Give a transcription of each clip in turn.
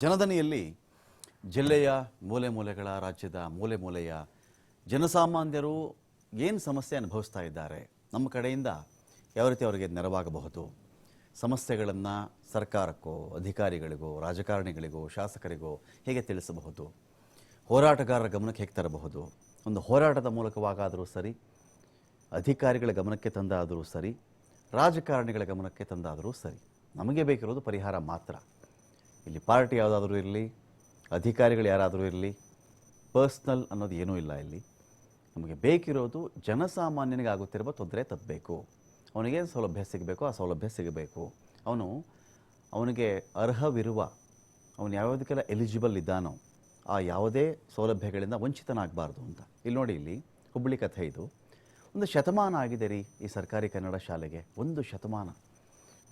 ಜನದನಿಯಲ್ಲಿ ಜಿಲ್ಲೆಯ ಮೂಲೆ ಮೂಲೆಗಳ ರಾಜ್ಯದ ಮೂಲೆ ಮೂಲೆಯ ಜನಸಾಮಾನ್ಯರು ಏನು ಸಮಸ್ಯೆ ಅನುಭವಿಸ್ತಾ ಇದ್ದಾರೆ, ನಮ್ಮ ಕಡೆಯಿಂದ ಯಾವ ರೀತಿ ಅವರಿಗೆ ನೆರವಾಗಬಹುದು, ಸಮಸ್ಯೆಗಳನ್ನು ಸರ್ಕಾರಕ್ಕೋ ಅಧಿಕಾರಿಗಳಿಗೋ ರಾಜಕಾರಣಿಗಳಿಗೋ ಶಾಸಕರಿಗೋ ಹೇಗೆ ತಿಳಿಸಬಹುದು, ಹೋರಾಟಗಾರರ ಗಮನಕ್ಕೆ ಹೇಗೆ ತರಬಹುದು, ಒಂದು ಹೋರಾಟದ ಮೂಲಕವಾಗಾದರೂ ಸರಿ, ಅಧಿಕಾರಿಗಳ ಗಮನಕ್ಕೆ ತಂದಾದರೂ ಸರಿ, ರಾಜಕಾರಣಿಗಳ ಗಮನಕ್ಕೆ ತಂದಾದರೂ ಸರಿ, ನಮಗೆ ಬೇಕಿರೋದು ಪರಿಹಾರ ಮಾತ್ರ. ಇಲ್ಲಿ ಪಾರ್ಟಿ ಯಾವುದಾದ್ರೂ ಇರಲಿ, ಅಧಿಕಾರಿಗಳು ಯಾರಾದರೂ ಇರಲಿ, ಪರ್ಸ್ನಲ್ ಅನ್ನೋದು ಏನೂ ಇಲ್ಲ. ಇಲ್ಲಿ ನಮಗೆ ಬೇಕಿರೋದು ಜನಸಾಮಾನ್ಯನಿಗೆ ಆಗುತ್ತಿರುವ ತೊಂದರೆ ತಪ್ಪಬೇಕು, ಅವನಿಗೇನು ಸೌಲಭ್ಯ ಸಿಗಬೇಕು ಆ ಸೌಲಭ್ಯ ಸಿಗಬೇಕು, ಅವನಿಗೆ ಅರ್ಹವಿರುವ, ಅವನು ಯಾವುದಕ್ಕೆಲ್ಲ ಎಲಿಜಿಬಲ್ ಇದ್ದಾನೋ ಆ ಯಾವುದೇ ಸೌಲಭ್ಯಗಳಿಂದ ವಂಚಿತನಾಗಬಾರ್ದು ಅಂತ. ಇಲ್ಲಿ ನೋಡಿ, ಇಲ್ಲಿ ಹುಬ್ಬಳ್ಳಿ ಕಥೆ ಇದು. ಒಂದು ಶತಮಾನ ಆಗಿದೆ ರೀ ಈ ಸರ್ಕಾರಿ ಕನ್ನಡ ಶಾಲೆಗೆ.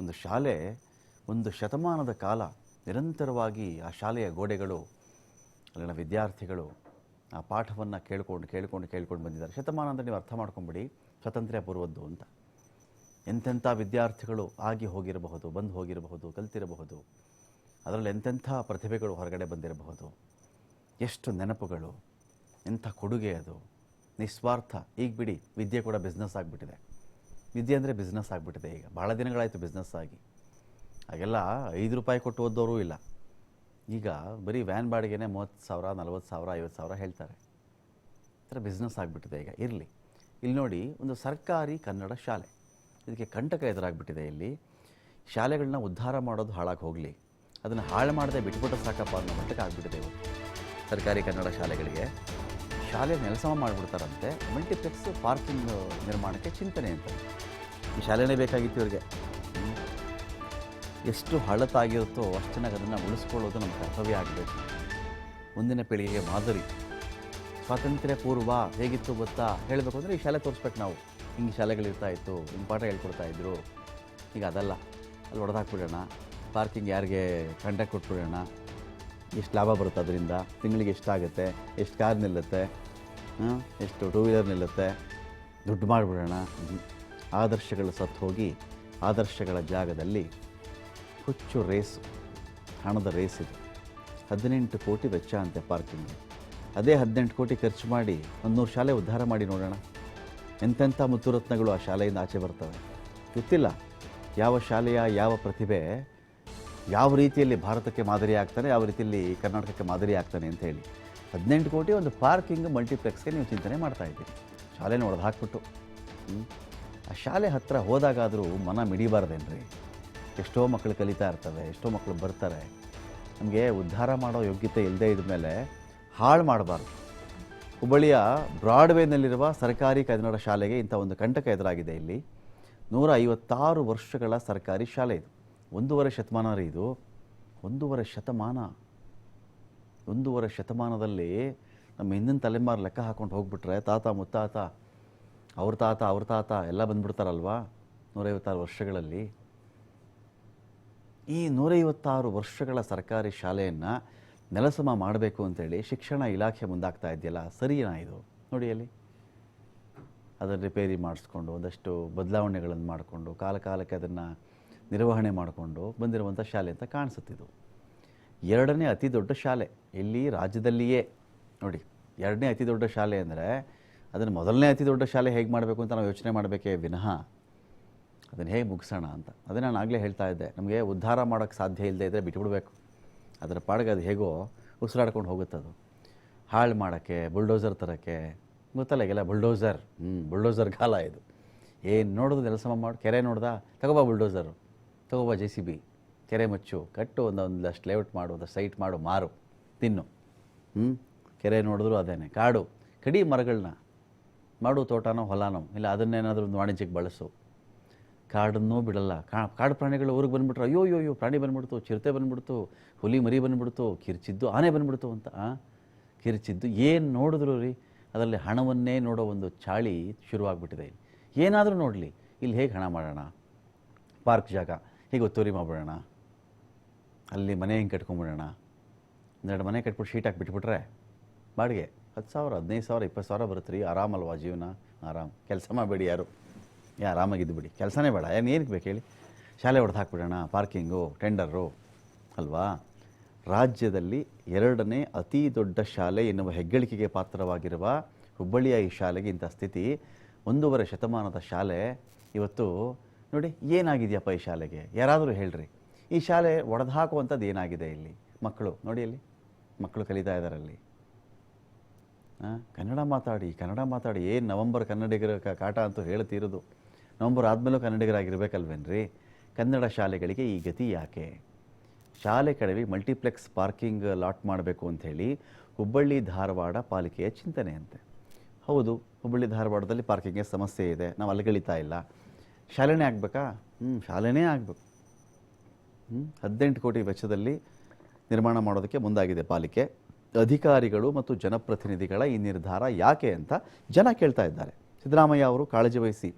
ಒಂದು ಶಾಲೆ ಒಂದು ಶತಮಾನದ ಕಾಲ ನಿರಂತರವಾಗಿ ಆ ಶಾಲೆಯ ಗೋಡೆಗಳು, ಅಲ್ಲಿನ ವಿದ್ಯಾರ್ಥಿಗಳು ಆ ಪಾಠವನ್ನು ಕೇಳ್ಕೊಂಡು ಬಂದಿದ್ದಾರೆ. ಶತಮಾನ ಅಂದರೆ ನೀವು ಅರ್ಥ ಮಾಡ್ಕೊಂಬಿಡಿ, ಸ್ವಾತಂತ್ರ್ಯ ಪೂರ್ವದ್ದು ಅಂತ. ಎಂತೆಂಥ ವಿದ್ಯಾರ್ಥಿಗಳು ಆಗಿ ಹೋಗಿರಬಹುದು, ಬಂದು ಹೋಗಿರಬಹುದು, ಕಲ್ತಿರಬಹುದು. ಅದರಲ್ಲಿ ಎಂತೆಂಥ ಪ್ರತಿಭೆಗಳು ಹೊರಗಡೆ ಬಂದಿರಬಹುದು. ಎಷ್ಟು ನೆನಪುಗಳು, ಎಂಥ ಕೊಡುಗೆ ಅದು, ನಿಸ್ವಾರ್ಥ. ಈಗ ಬಿಡಿ, ವಿದ್ಯೆ ಕೂಡ ಬಿಸ್ನೆಸ್ ಆಗಿಬಿಟ್ಟಿದೆ. ವಿದ್ಯೆ ಅಂದರೆ ಬಿಸ್ನೆಸ್ ಆಗಿಬಿಟ್ಟಿದೆ. ಈಗ ಭಾಳ ದಿನಗಳಾಯಿತು ಬಿಸ್ನೆಸ್ ಆಗಿ. ಹಾಗೆಲ್ಲ 5 ರೂಪಾಯಿ ಕೊಟ್ಟು ಓದೋರು ಇಲ್ಲ. ಈಗ ಬರೀ ವ್ಯಾನ್ ಬಾಡಿಗೆನೇ 30,000, 40,000, 50,000 ಹೇಳ್ತಾರೆ. ಈ ಥರ ಬಿಸ್ನೆಸ್ ಆಗಿಬಿಟ್ಟಿದೆ ಈಗ. ಇರಲಿ, ಇಲ್ಲಿ ನೋಡಿ, ಒಂದು ಸರ್ಕಾರಿ ಕನ್ನಡ ಶಾಲೆ, ಇದಕ್ಕೆ ಕಂಟಕ ಎದುರಾಗ್ಬಿಟ್ಟಿದೆ. ಇಲ್ಲಿ ಶಾಲೆಗಳನ್ನ ಉದ್ಧಾರ ಮಾಡೋದು ಹಾಳಾಗಿ ಹೋಗಲಿ, ಅದನ್ನು ಹಾಳು ಮಾಡದೆ ಬಿಟ್ಬಿಟ್ಟು ಸಾಕಪ್ಪ ಅನ್ನೋ ಮಟ್ಟಕ್ಕೆ ಆಗಿಬಿಟ್ಟಿದೆ ಇವತ್ತು ಸರ್ಕಾರಿ ಕನ್ನಡ ಶಾಲೆಗಳಿಗೆ. ಶಾಲೆ ನೆಲಸಮ ಮಾಡಿಬಿಡ್ತಾರಂತೆ. ಮಲ್ಟಿಪ್ಲೆಕ್ಸ್ ಪಾರ್ಕಿಂಗ್ ನಿರ್ಮಾಣಕ್ಕೆ ಚಿಂತನೆ ಅಂತ. ಈ ಶಾಲೆನೇ ಬೇಕಾಗಿತ್ತು ಇವರಿಗೆ. ಎಷ್ಟು ಹಳತಾಗಿರುತ್ತೋ ಅಷ್ಟು ಚೆನ್ನಾಗಿ ಅದನ್ನು ಉಳಿಸ್ಕೊಳ್ಳೋದು ನಮ್ಮ ಕರ್ತವ್ಯ ಆಗಬೇಕು. ಮುಂದಿನ ಪೀಳಿಗೆಗೆ ಮಾದರಿ. ಸ್ವಾತಂತ್ರ್ಯ ಪೂರ್ವ ಹೇಗಿತ್ತು ಗೊತ್ತಾ ಹೇಳಬೇಕು ಅಂದರೆ ಈ ಶಾಲೆ ತೋರಿಸ್ಬೇಕು ನಾವು. ಹಿಂಗೆ ಶಾಲೆಗಳಿರ್ತಾ ಇತ್ತು, ಹಿಂಗೆ ಪಾಠ ಹೇಳ್ಕೊಡ್ತಾಯಿದ್ರು. ಈಗ ಅದಲ್ಲ. ಅಲ್ಲಿ ಹೊಡೆದಾಕ್ಬಿಡೋಣ, ಪಾರ್ಕಿಂಗ್ ಯಾರಿಗೆ ಕಾಂಟ್ಯಾಕ್ಟ್ ಕೊಟ್ಬಿಡೋಣ, ಎಷ್ಟು ಲಾಭ ಬರುತ್ತೆ ಅದರಿಂದ, ತಿಂಗಳಿಗೆ ಎಷ್ಟಾಗುತ್ತೆ, ಎಷ್ಟು ಕಾರ್ ನಿಲ್ಲುತ್ತೆ, ಎಷ್ಟು ಟೂ ವೀಲರ್ ನಿಲ್ಲುತ್ತೆ, ದುಡ್ಡು ಮಾಡಿಬಿಡೋಣ. ಆದರ್ಶಗಳು ಸತ್ತು ಹೋಗಿ ಆದರ್ಶಗಳ ಜಾಗದಲ್ಲಿ ಹುಚ್ಚು ರೇಸು, ಹಣದ ರೇಸ್ ಇದು. 18 ಕೋಟಿ ವೆಚ್ಚ ಅಂತೆ ಪಾರ್ಕಿಂಗ್. ಅದೇ 18 ಕೋಟಿ ಖರ್ಚು ಮಾಡಿ 100 ಶಾಲೆ ಉದ್ಧಾರ ಮಾಡಿ ನೋಡೋಣ. ಎಂತೆಂಥ ಮುತ್ತುರತ್ನಗಳು ಆ ಶಾಲೆಯಿಂದ ಆಚೆ ಬರ್ತವೆ. ಗೊತ್ತಿಲ್ಲ ಯಾವ ಶಾಲೆಯ ಯಾವ ಪ್ರತಿಭೆ ಯಾವ ರೀತಿಯಲ್ಲಿ ಭಾರತಕ್ಕೆ ಮಾದರಿ ಆಗ್ತಾನೆ, ಯಾವ ರೀತಿಯಲ್ಲಿ ಕರ್ನಾಟಕಕ್ಕೆ ಮಾದರಿ ಆಗ್ತಾನೆ ಅಂತ ಹೇಳಿ 18 ಕೋಟಿ ಒಂದು ಪಾರ್ಕಿಂಗ್ ಮಲ್ಟಿಪ್ಲೆಕ್ಸ್ಗೆ ನೀವು ಚಿಂತನೆ ಮಾಡ್ತಾಯಿದ್ದೀರಿ. ಶಾಲೆನ ಹೊಡೆದು ಹಾಕ್ಬಿಟ್ಟು. ಆ ಶಾಲೆ ಹತ್ತಿರ ಹೋದಾಗಾದರೂ ಮನ ಮಿಡಿಬಾರ್ದೇನ್ರಿ? ಎಷ್ಟೋ ಮಕ್ಕಳು ಕಲಿತಾ ಇರ್ತವೆ, ಎಷ್ಟೋ ಮಕ್ಕಳು ಬರ್ತಾರೆ. ನಮಗೆ ಉದ್ಧಾರ ಮಾಡೋ ಯೋಗ್ಯತೆ ಇಲ್ಲದೇ ಇದ್ದ ಮೇಲೆ ಹಾಳು ಮಾಡಬಾರ್ದು. ಹುಬ್ಬಳ್ಳಿಯ ಬ್ರಾಡ್ವೇನಲ್ಲಿರುವ ಸರ್ಕಾರಿ ಕನ್ನಡ ಶಾಲೆಗೆ ಇಂಥ ಒಂದು ಕಂಟಕ ಎದುರಾಗಿದೆ. ಇಲ್ಲಿ 156 ವರ್ಷಗಳ ಸರ್ಕಾರಿ ಶಾಲೆ ಇದು. 1.5 ಶತಮಾನ ರೀ ಇದು. 1.5 ಶತಮಾನದಲ್ಲಿ ನಮ್ಮ ಹಿಂದಿನ ತಲೆಮಾರು ಲೆಕ್ಕ ಹಾಕ್ಕೊಂಡು ಹೋಗ್ಬಿಟ್ರೆ ತಾತ ಮುತ್ತಾತ ಅವ್ರ ತಾತ ಎಲ್ಲ ಬಂದ್ಬಿಡ್ತಾರಲ್ವಾ 156 ವರ್ಷಗಳಲ್ಲಿ. ಈ 156 ವರ್ಷಗಳ ಸರ್ಕಾರಿ ಶಾಲೆಯನ್ನು ನೆಲಸಮ ಮಾಡಬೇಕು ಅಂತೇಳಿ ಶಿಕ್ಷಣ ಇಲಾಖೆ ಮುಂದಾಗ್ತಾ ಇದೆಯಲ್ಲ, ಸರಿನಾ ಇದು? ನೋಡಿ, ಅಲ್ಲಿ ಅದನ್ನು ರಿಪೇರಿ ಮಾಡಿಸ್ಕೊಂಡು ಒಂದಷ್ಟು ಬದಲಾವಣೆಗಳನ್ನು ಮಾಡಿಕೊಂಡು ಕಾಲಕ್ಕೆ ಅದನ್ನು ನಿರ್ವಹಣೆ ಮಾಡಿಕೊಂಡು ಬಂದಿರುವಂಥ ಶಾಲೆ ಅಂತ ಕಾಣಿಸುತ್ತಿದ್ದು. 2ನೇ ಅತಿ ದೊಡ್ಡ ಶಾಲೆ ಇಲ್ಲಿ ರಾಜ್ಯದಲ್ಲಿಯೇ. ನೋಡಿ, 2ನೇ ಅತಿ ದೊಡ್ಡ ಶಾಲೆ ಅಂದರೆ ಅದನ್ನು 1ನೇ ಅತಿ ದೊಡ್ಡ ಶಾಲೆ ಹೇಗೆ ಮಾಡಬೇಕು ಅಂತ ನಾವು ಯೋಚನೆ ಮಾಡಬೇಕೇ ವಿನಃ ಅದನ್ನು ಹೇಗೆ ಮುಗಿಸೋಣ ಅಂತ. ಅದೇ ನಾನು ಆಗಲೇ ಹೇಳ್ತಾ ಇದ್ದೆ, ನಮಗೆ ಉದ್ಧಾರ ಮಾಡೋಕ್ಕೆ ಸಾಧ್ಯ ಇಲ್ಲದೆ ಇದ್ದರೆ ಬಿಟ್ಬಿಡ್ಬೇಕು. ಅದರ ಪಾಡಿಗೆ ಅದು ಹೇಗೋ ಉಸಿರಾಡ್ಕೊಂಡು ಹೋಗುತ್ತದು. ಹಾಳು ಮಾಡೋಕ್ಕೆ, ಬುಲ್ಡೋಸರ್ ತರೋಕ್ಕೆ ಗೊತ್ತಲ್ಲ, ಈಗೆಲ್ಲ ಬುಲ್ಡೋಸರ್ ಕಾಲ ಇದು. ಏನು ನೋಡೋದು ನೆಲಸಮ ಮಾಡಿ, ಕೆರೆ ನೋಡ್ದ ತಗೋಬಾ ಬುಲ್ಡೋಸರು, ತಗೋಬಾ JCB, ಕೆರೆ ಮುಚ್ಚು, ಕಟ್ಟು, ಒಂದಷ್ಟು ಲೇಔಟ್ ಮಾಡು, ಒಂದಷ್ಟು ಸೈಟ್ ಮಾಡು, ಮಾರು, ತಿನ್ನು. ಕೆರೆ ನೋಡಿದ್ರು ಅದೇನೆ. ಕಾಡು ಕಡಿ, ಮರಗಳನ್ನ ಮಾಡು, ತೋಟನೋ ಹೊಲನೋ, ಇಲ್ಲ ಅದನ್ನೇನಾದರೂ ಒಂದು ವಾಣಿಜ್ಯಕ್ಕೆ ಬಳಸು. ಕಾಡನ್ನೂ ಬಿಡಲ್ಲ. ಕಾಡು ಪ್ರಾಣಿಗಳು ಊರಿಗೆ ಬಂದುಬಿಟ್ರು, ಅಯ್ಯೋ ಪ್ರಾಣಿ ಬಂದುಬಿಡ್ತು, ಚಿರತೆ ಬಂದುಬಿಡ್ತು, ಹುಲಿ ಮರಿ ಬಂದುಬಿಡ್ತು, ಕಿರ್ಚಿದ್ದು ಆನೆ ಬಂದುಬಿಡ್ತು ಅಂತ. ಕಿರ್ಚಿದ್ದು ಏನು ನೋಡಿದ್ರು ರೀ, ಅದರಲ್ಲಿ ಹಣವನ್ನೇ ನೋಡೋ ಒಂದು ಚಾಳಿ ಶುರುವಾಗ್ಬಿಟ್ಟಿದೆ. ಇಲ್ಲಿ ಏನಾದರೂ ನೋಡಲಿ, ಇಲ್ಲಿ ಹೇಗೆ ಹಣ ಮಾಡೋಣ, ಪಾರ್ಕ್ ಜಾಗ ಹೀಗೆ ಒತ್ತುವರಿ ಮಾಡಿಬಿಡೋಣ, ಅಲ್ಲಿ ಮನೆ ಹಿಂಗೆ ಕಟ್ಕೊಂಬಿಡೋಣ, 2 ಮನೆ ಕಟ್ಬಿಟ್ಟು ಶೀಟ್ ಹಾಕಿ ಬಿಟ್ಬಿಟ್ರೆ ಬಾಡಿಗೆ 10,000, 15,000, 20,000 ಬರುತ್ತೆ ರೀ. ಆರಾಮಲ್ವಾ ಜೀವನ? ಆರಾಮ್. ಕೆಲಸ ಮಾಡಬೇಡಿ ಯಾರು, ಆರಾಮಾಗಿದ್ದು ಬಿಡಿ, ಕೆಲಸನೇ ಬೇಡ. ಏನಕ್ಕೆ ಬೇಕು ಹೇಳಿ? ಶಾಲೆ ಹೊಡೆದು ಹಾಕ್ಬಿಡೋಣ, ಪಾರ್ಕಿಂಗು, ಟೆಂಡರು ಅಲ್ವಾ? ರಾಜ್ಯದಲ್ಲಿ 2ನೇ ಅತಿ ದೊಡ್ಡ ಶಾಲೆ ಎನ್ನುವ ಹೆಗ್ಗಳಿಕೆಗೆ ಪಾತ್ರವಾಗಿರುವ ಹುಬ್ಬಳ್ಳಿಯ ಈ ಶಾಲೆಗೆ ಇಂಥ ಸ್ಥಿತಿ. 1.5 ಶತಮಾನದ ಶಾಲೆ ಇವತ್ತು ನೋಡಿ ಏನಾಗಿದೆಯಪ್ಪ ಈ ಶಾಲೆಗೆ, ಯಾರಾದರೂ ಹೇಳ್ರಿ. ಈ ಶಾಲೆ ಒಡೆದು ಹಾಕುವಂಥದ್ದು ಏನಾಗಿದೆ ಇಲ್ಲಿ? ಮಕ್ಕಳು ನೋಡಿ, ಅಲ್ಲಿ ಮಕ್ಕಳು ಕಲಿತಾ ಇದ್ದಾರೆ ಅಲ್ಲಿ. ಕನ್ನಡ ಮಾತಾಡಿ ಏನು ನವಂಬರ್ ಕನ್ನಡಿಗರ ಕಾಟ ಅಂತೂ ಹೇಳ್ತಿರೋದು. ನವಂಬರ್ ಆದಮೇಲೂ ಕನ್ನಡಿಗರಾಗಿರ್ಬೇಕಲ್ವೇನ್ರಿ? ಕನ್ನಡ ಶಾಲೆಗಳಿಗೆ ಈ ಗತಿ ಯಾಕೆ? ಶಾಲೆ ಕಡೆಗೆ ಮಲ್ಟಿಪ್ಲೆಕ್ಸ್ ಪಾರ್ಕಿಂಗ್ ಲಾಟ್ ಮಾಡಬೇಕು ಅಂಥೇಳಿ ಹುಬ್ಬಳ್ಳಿ ಧಾರವಾಡ ಪಾಲಿಕೆಯ ಚಿಂತನೆ ಅಂತೆ. ಹೌದು, ಹುಬ್ಬಳ್ಳಿ ಧಾರವಾಡದಲ್ಲಿ ಪಾರ್ಕಿಂಗ್ಗೆ ಸಮಸ್ಯೆ ಇದೆ, ನಾವು ಅಲ್ಲಿಗಳಿತಾ ಇಲ್ಲ. ಶಾಲೆನೇ ಆಗಬೇಕಾ? ಶಾಲೆನೇ ಆಗಬೇಕು. 18 ಕೋಟಿ ವೆಚ್ಚದಲ್ಲಿ ನಿರ್ಮಾಣ ಮಾಡೋದಕ್ಕೆ ಮುಂದಾಗಿದೆ ಪಾಲಿಕೆ. ಅಧಿಕಾರಿಗಳು ಮತ್ತು ಜನಪ್ರತಿನಿಧಿಗಳ ಈ ನಿರ್ಧಾರ ಯಾಕೆ ಅಂತ ಜನ ಕೇಳ್ತಾ ಇದ್ದಾರೆ. ಸಿದ್ದರಾಮಯ್ಯ ಅವರು ಕಾಳಜಿ ವಹಿಸಿ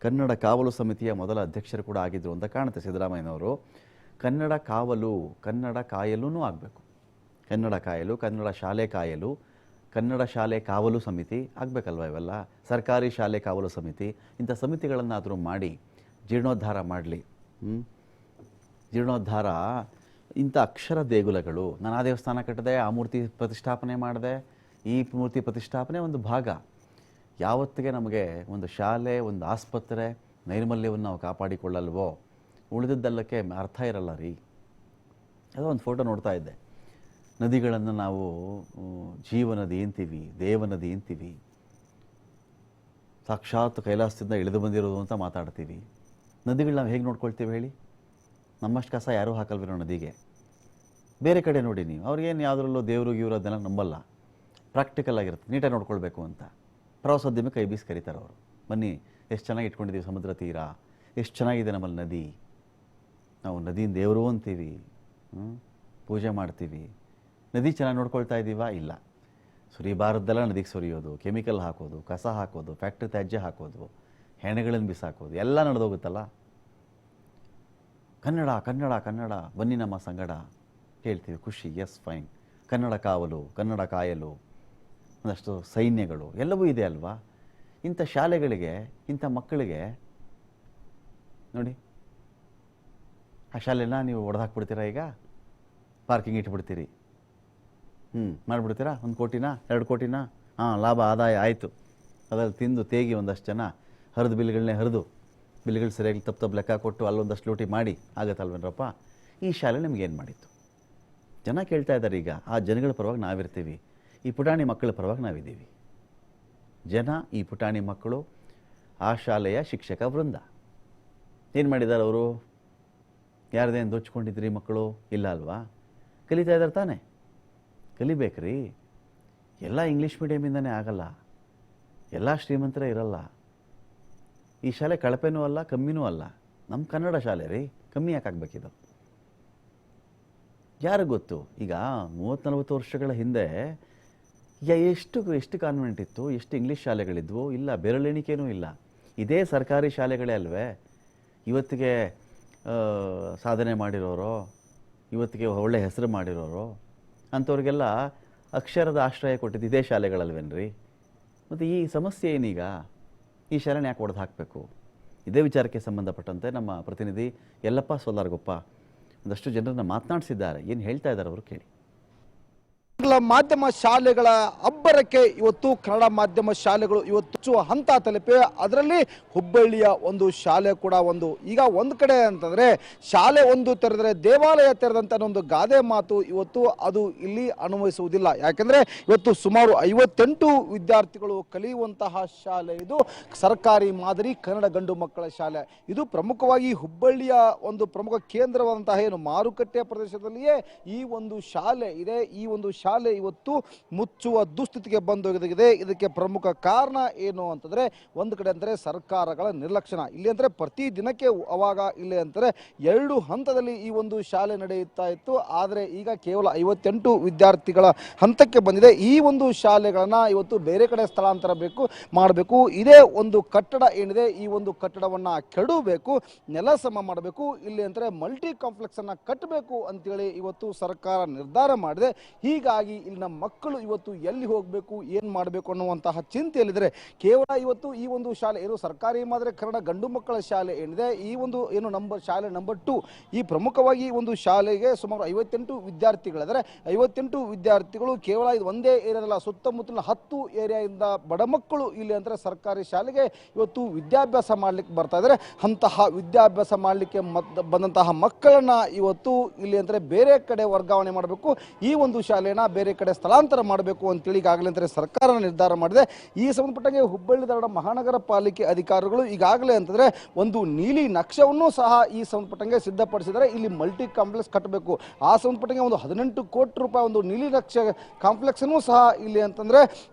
ಕನ್ನಡ ಕಾವಲು ಸಮಿತಿಯ ಮೊದಲ ಅಧ್ಯಕ್ಷರು ಕೂಡ ಆಗಿದ್ರು ಅಂತ ಕಾಣುತ್ತೆ ಸಿದ್ದರಾಮಯ್ಯನವರು. ಕನ್ನಡ ಕಾವಲು, ಕನ್ನಡ ಕಾಯಲೂ ಆಗಬೇಕು. ಕನ್ನಡ ಕಾಯಲು, ಕನ್ನಡ ಶಾಲೆ ಕಾಯಲು, ಕನ್ನಡ ಶಾಲೆ ಕಾವಲು ಸಮಿತಿ ಆಗಬೇಕಲ್ವ? ಇವೆಲ್ಲ ಸರ್ಕಾರಿ ಶಾಲೆ ಕಾವಲು ಸಮಿತಿ, ಇಂಥ ಸಮಿತಿಗಳನ್ನಾದರೂ ಮಾಡಿ ಜೀರ್ಣೋದ್ಧಾರ ಮಾಡಲಿ. ಜೀರ್ಣೋದ್ಧಾರ ಇಂಥ ಅಕ್ಷರ ದೇಗುಲಗಳು, ನಾನು ಆ ದೇವಸ್ಥಾನ ಕಟ್ಟಿದೆ, ಆ ಮೂರ್ತಿ ಪ್ರತಿಷ್ಠಾಪನೆ ಮಾಡಿದೆ, ಈ ಮೂರ್ತಿ ಪ್ರತಿಷ್ಠಾಪನೆ ಒಂದು ಭಾಗ. ಯಾವತ್ತಿಗೆ ನಮಗೆ ಒಂದು ಶಾಲೆ, ಒಂದು ಆಸ್ಪತ್ರೆ ನೈರ್ಮಲ್ಯವನ್ನು ನಾವು ಕಾಪಾಡಿಕೊಳ್ಳಲ್ವೋ ಉಳಿದಿದ್ದಲ್ಲಕ್ಕೆ ಅರ್ಥ ಇರಲ್ಲ ರೀ. ಅದೋ ಒಂದು ಫೋಟೋ ನೋಡ್ತಾ ಇದ್ದೆ. ನದಿಗಳನ್ನು ನಾವು ಜೀವನದಿ ಅಂತೀವಿ, ದೇವನದಿ ಅಂತೀವಿ, ಸಾಕ್ಷಾತ್ ಕೈಲಾಸದಿಂದ ಇಳಿದು ಬಂದಿರೋದು ಅಂತ ಮಾತಾಡ್ತೀವಿ. ನದಿಗಳು ನಾವು ಹೇಗೆ ನೋಡ್ಕೊಳ್ತೀವಿ ಹೇಳಿ? ನಮ್ಮಷ್ಟು ಕಸ ಯಾರೂ ಹಾಕಲ್ವಿರೋ ನದಿಗೆ. ಬೇರೆ ಕಡೆ ನೋಡಿ ನೀವು, ಅವ್ರಿಗೇನು ಯಾವುದ್ರಲ್ಲೂ ದೇವರು ಗೀವರು ಅದನ್ನೆಲ್ಲ ನಂಬಲ್ಲ. ಪ್ರಾಕ್ಟಿಕಲ್ ಆಗಿರುತ್ತೆ, ನೀಟಾಗಿ ನೋಡ್ಕೊಳ್ಬೇಕು ಅಂತ. ಪ್ರವಾಸೋದ್ಯಮ ಕೈ ಬೀಸಿ ಕರೀತಾರೆ ಅವರು. ಬನ್ನಿ, ಎಷ್ಟು ಚೆನ್ನಾಗಿ ಇಟ್ಕೊಂಡಿದ್ದೀವಿ ಸಮುದ್ರ ತೀರ, ಎಷ್ಟು ಚೆನ್ನಾಗಿದೆ ನಮ್ಮಲ್ಲಿ ನದಿ, ನಾವು ನದಿಯಿಂದ ದೇವರು ಅಂತೀವಿ, ಪೂಜೆ ಮಾಡ್ತೀವಿ. ನದಿ ಚೆನ್ನಾಗಿ ನೋಡ್ಕೊಳ್ತಾ ಇದ್ದೀವಾ? ಇಲ್ಲ. ಸುರಿಬಾರದ್ದೆಲ್ಲ ನದಿಗೆ ಸುರಿಯೋದು, ಕೆಮಿಕಲ್ ಹಾಕೋದು, ಕಸ ಹಾಕೋದು, ಫ್ಯಾಕ್ಟ್ರಿ ತ್ಯಾಜ್ಯ ಹಾಕೋದು, ಹೆಣೆಗಳನ್ನು ಬಿಸಾಕೋದು ಎಲ್ಲ ನಡೆದೋಗುತ್ತಲ್ಲ. ಕನ್ನಡ ಕನ್ನಡ ಕನ್ನಡ ಬನ್ನಿ ನಮ್ಮ ಸಂಗಡ ಹೇಳ್ತೀವಿ, ಖುಷಿ, ಎಸ್ ಫೈನ್. ಕನ್ನಡ ಕಾವಲು, ಕನ್ನಡ ಕಾಯಲು, ಒಂದಷ್ಟು ಸೈನ್ಯಗಳು ಎಲ್ಲವೂ ಇದೆ ಅಲ್ವಾ? ಇಂಥ ಶಾಲೆಗಳಿಗೆ, ಇಂಥ ಮಕ್ಕಳಿಗೆ ನೋಡಿ, ಆ ಶಾಲೆನ ನೀವು ಒಡೆದಾಕ್ಬಿಡ್ತೀರಾ? ಈಗ ಪಾರ್ಕಿಂಗ್ ಇಟ್ಬಿಡ್ತೀರಿ, ಮಾಡಿಬಿಡ್ತೀರಾ? 1 ಕೋಟಿನ 2 ಕೋಟಿನ ಲಾಭ ಆದಾಯ ಆಯಿತು. ಅದ್ರಲ್ಲಿ ತಿಂದು ತೇಗಿ ಒಂದಷ್ಟು ಜನ ಹರಿದು ಬಿಲ್ಗಳನ್ನೇ ಹರಿದು, ಬಿಲ್ಗಳು ಸರಿಯಾಗಿ ತಪ್ಪು ಲೆಕ್ಕ ಕೊಟ್ಟು ಅಲ್ಲೊಂದಷ್ಟು ಲೂಟಿ ಮಾಡಿ ಆಗತ್ತಲ್ವೇನ್ರಪ್ಪ? ಈ ಶಾಲೆ ನಿಮ್ಗೇನು ಮಾಡಿತ್ತು? ಜನ ಕೇಳ್ತಾ ಇದ್ದಾರೆ. ಈಗ ಆ ಜನಗಳ ಪರವಾಗಿ ನಾವಿರ್ತೀವಿ, ಈ ಪುಟಾಣಿ ಮಕ್ಕಳ ಪರವಾಗಿ ನಾವಿದ್ದೀವಿ. ಜನ, ಈ ಪುಟಾಣಿ ಮಕ್ಕಳು, ಆ ಶಾಲೆಯ ಶಿಕ್ಷಕ ವೃಂದ ಏನು ಮಾಡಿದ್ದಾರೆ ಅವರು? ಯಾರದೇನು ದೋಚ್ಕೊಂಡಿದ್ರಿ ಮಕ್ಕಳು? ಇಲ್ಲ ಅಲ್ವಾ? ಕಲಿತಾ ಇದ್ದಾರೆ ತಾನೆ? ಕಲಿಬೇಕ್ರಿ. ಎಲ್ಲ ಇಂಗ್ಲೀಷ್ ಮೀಡಿಯಮಿಂದನೇ ಆಗಲ್ಲ, ಎಲ್ಲ ಶ್ರೀಮಂತರೇ ಇರಲ್ಲ. ಈ ಶಾಲೆ ಕಳಪೆನೂ ಅಲ್ಲ, ಕಮ್ಮಿನೂ ಅಲ್ಲ. ನಮ್ಮ ಕನ್ನಡ ಶಾಲೆ ರೀ, ಕಮ್ಮಿ ಯಾಕಾಗಬೇಕಿದು? ಯಾರಿಗೆ ಗೊತ್ತು? ಈಗ 30-40 ವರ್ಷಗಳ ಹಿಂದೆ ಎಷ್ಟು ಕಾನ್ವೆಂಟ್ ಇತ್ತು, ಎಷ್ಟು ಇಂಗ್ಲೀಷ್ ಶಾಲೆಗಳಿದ್ವು? ಇಲ್ಲ, ಬೆರಳೆಣಿಕೆನೂ ಇಲ್ಲ. ಇದೇ ಸರ್ಕಾರಿ ಶಾಲೆಗಳೇ ಅಲ್ವೇ ಇವತ್ತಿಗೆ ಸಾಧನೆ ಮಾಡಿರೋರು, ಇವತ್ತಿಗೆ ಒಳ್ಳೆ ಹೆಸರು ಮಾಡಿರೋರು. ಅಂಥವ್ರಿಗೆಲ್ಲ ಅಕ್ಷರದ ಆಶ್ರಯ ಕೊಟ್ಟಿದ್ದು ಇದೇ ಶಾಲೆಗಳಲ್ವೇನ್ರಿ? ಮತ್ತು ಈ ಸಮಸ್ಯೆ ಏನೀಗ? ಈ ಶಾಲೆನ ಯಾಕೆ ಒಡೆದು ಹಾಕಬೇಕು? ಇದೇ ವಿಚಾರಕ್ಕೆ ಸಂಬಂಧಪಟ್ಟಂತೆ ನಮ್ಮ ಪ್ರತಿನಿಧಿ ಯಲ್ಲಪ್ಪ ಸೋಲಾರಗೊಪ್ಪ ಒಂದಷ್ಟು ಜನರನ್ನು ಮಾತನಾಡಿಸಿದ್ದಾರೆ. ಏನು ಹೇಳ್ತಾ ಇದ್ದಾರೆ ಅವರು ಕೇಳಿ. ಮಾಧ್ಯಮ ಶಾಲೆಗಳ ಅಬ್ಬರಕ್ಕೆ ಇವತ್ತು ಕನ್ನಡ ಮಾಧ್ಯಮ ಶಾಲೆಗಳು ಇವತ್ತು ಹಂತ ತಲುಪಿವೆ. ಅದರಲ್ಲಿ ಹುಬ್ಬಳ್ಳಿಯ ಒಂದು ಶಾಲೆ ಕೂಡ ಒಂದು. ಈಗ ಒಂದು ಕಡೆ ಅಂತಂದ್ರೆ ಶಾಲೆ ಒಂದು ತೆರೆದರೆ ದೇವಾಲಯ ತೆರೆದಂತ ಒಂದು ಗಾದೆ ಮಾತು ಇವತ್ತು ಅದು ಇಲ್ಲಿ ಅನ್ವಯಿಸುವುದಿಲ್ಲ. ಯಾಕೆಂದ್ರೆ ಇವತ್ತು ಸುಮಾರು 58 ವಿದ್ಯಾರ್ಥಿಗಳು ಕಲಿಯುವಂತಹ ಶಾಲೆ ಇದು. ಸರ್ಕಾರಿ ಮಾದರಿ ಕನ್ನಡ ಗಂಡು ಮಕ್ಕಳ ಶಾಲೆ ಇದು. ಪ್ರಮುಖವಾಗಿ ಹುಬ್ಬಳ್ಳಿಯ ಒಂದು ಪ್ರಮುಖ ಕೇಂದ್ರವಾದಂತಹ ಏನು ಮಾರುಕಟ್ಟೆ ಪ್ರದೇಶದಲ್ಲಿಯೇ ಈ ಒಂದು ಶಾಲೆ ಇದೆ. ಈ ಒಂದು ಶಾಲೆ ಇವತ್ತು ಮುಚ್ಚುವ ದುಸ್ಥಿತಿಗೆ ಬಂದೊಗೆದಿದೆ. ಇದಕ್ಕೆ ಪ್ರಮುಖ ಕಾರಣ ಏನು ಅಂತಂದ್ರೆ ಒಂದು ಕಡೆ ಅಂದ್ರೆ ಸರ್ಕಾರಗಳ ನಿರ್ಲಕ್ಷ್ಯ. ಇಲ್ಲಿ ಅಂದ್ರೆ ಪ್ರತಿ ದಿನಕ್ಕೆ ಅವಾಗ ಇಲ್ಲಿ ಅಂತಾರೆ 2 ಹಂತದಲ್ಲಿ ಈ ಒಂದು ಶಾಲೆ ನಡೆಯುತ್ತಾ ಇತ್ತು. ಆದರೆ ಈಗ ಕೇವಲ 58 ವಿದ್ಯಾರ್ಥಿಗಳ ಹಂತಕ್ಕೆ ಬಂದಿದೆ. ಈ ಒಂದು ಶಾಲೆಗಳನ್ನ ಇವತ್ತು ಬೇರೆ ಕಡೆ ಸ್ಥಳಾಂತರ ಮಾಡಬೇಕು. ಇದೇ ಒಂದು ಕಟ್ಟಡ ಏನಿದೆ ಈ ಒಂದು ಕಟ್ಟಡವನ್ನ ಕೆಡಬೇಕು, ನೆಲ ಸಮ ಮಾಡಬೇಕು, ಇಲ್ಲಿ ಅಂತಾರೆ ಮಲ್ಟಿ ಕಾಂಪ್ಲೆಕ್ಸ್ ಅನ್ನ ಕಟ್ಟಬೇಕು ಅಂತೇಳಿ ಇವತ್ತು ಸರ್ಕಾರ ನಿರ್ಧಾರ ಮಾಡಿದೆ. ಹೀಗಾಗಿ ಹೀಗಾಗಿ ಇಲ್ಲಿನ ಮಕ್ಕಳು ಇವತ್ತು ಎಲ್ಲಿ ಹೋಗಬೇಕು ಏನು ಮಾಡಬೇಕು ಅನ್ನುವಂತಹ ಚಿಂತೆಯಲ್ಲಿದ್ದಾರೆ. ಕೇವಲ ಇವತ್ತು ಈ ಒಂದು ಶಾಲೆ ಏನು ಸರ್ಕಾರಿ ಮಾದರಿ ಕನ್ನಡ ಗಂಡು ಮಕ್ಕಳ ಶಾಲೆ ಏನಿದೆ, ಈ ಒಂದು ಏನು ಶಾಲೆ ನಂಬರ್ 2, ಈ ಪ್ರಮುಖವಾಗಿ ಈ ಒಂದು ಶಾಲೆಗೆ ಸುಮಾರು 58 ವಿದ್ಯಾರ್ಥಿಗಳಿದ್ದಾರೆ. 58 ವಿದ್ಯಾರ್ಥಿಗಳು ಕೇವಲ ಇದು ಒಂದೇ ಏರಿಯಾದಲ್ಲ, ಸುತ್ತಮುತ್ತಲಿನ 10 ಏರಿಯಾದಿಂದ ಬಡ ಮಕ್ಕಳು ಇಲ್ಲಿ ಅಂದರೆ ಸರ್ಕಾರಿ ಶಾಲೆಗೆ ಇವತ್ತು ವಿದ್ಯಾಭ್ಯಾಸ ಮಾಡಲಿಕ್ಕೆ ಬರ್ತಾ ಇದ್ದಾರೆ. ಅಂತಹ ವಿದ್ಯಾಭ್ಯಾಸ ಮಾಡಲಿಕ್ಕೆ ಬಂದಂತಹ ಮಕ್ಕಳನ್ನ ಇವತ್ತು ಇಲ್ಲಿ ಅಂದರೆ ಬೇರೆ ಕಡೆ ವರ್ಗಾವಣೆ ಮಾಡಬೇಕು, ಈ ಒಂದು ಶಾಲೆನ ಬೇರೆ ಕಡೆ ಸ್ಥಳಾಂತರ ಮಾಡಬೇಕು ಅಂತೇಳಿ ಈಗಾಗಲೇ ಅಂದರೆ ಸರ್ಕಾರ ನಿರ್ಧಾರ ಮಾಡಿದೆ. ಈ ಸಂಬಂಧಪಟ್ಟಂಗೆ ಹುಬ್ಬಳ್ಳಿ ಧಾರವಾಡ ಮಹಾನಗರ ಪಾಲಿಕೆ ಅಧಿಕಾರಿಗಳು ಈಗಾಗಲೇ ಅಂತಂದರೆ ಒಂದು ನೀಲಿ ನಕ್ಷೆಯನ್ನು ಸಹ ಈ ಸಂಬಂಧಪಟ್ಟಂಗೆ ಸಿದ್ಧಪಡಿಸಿದ್ದಾರೆ. ಇಲ್ಲಿ ಮಲ್ಟಿ ಕಾಂಪ್ಲೆಕ್ಸ್ ಕಟ್ಟಬೇಕು, ಆ ಸಂಬಂಧಪಟ್ಟಂಗೆ ಒಂದು 18 ಕೋಟಿ ರೂಪಾಯಿ ಒಂದು ನೀಲಿ ನಕ್ಷೆ ಕಾಂಪ್ಲೆಕ್ಸ್ ಅನ್ನು ಸಹ ಇಲ್ಲಿ ಅಂತಂದರೆ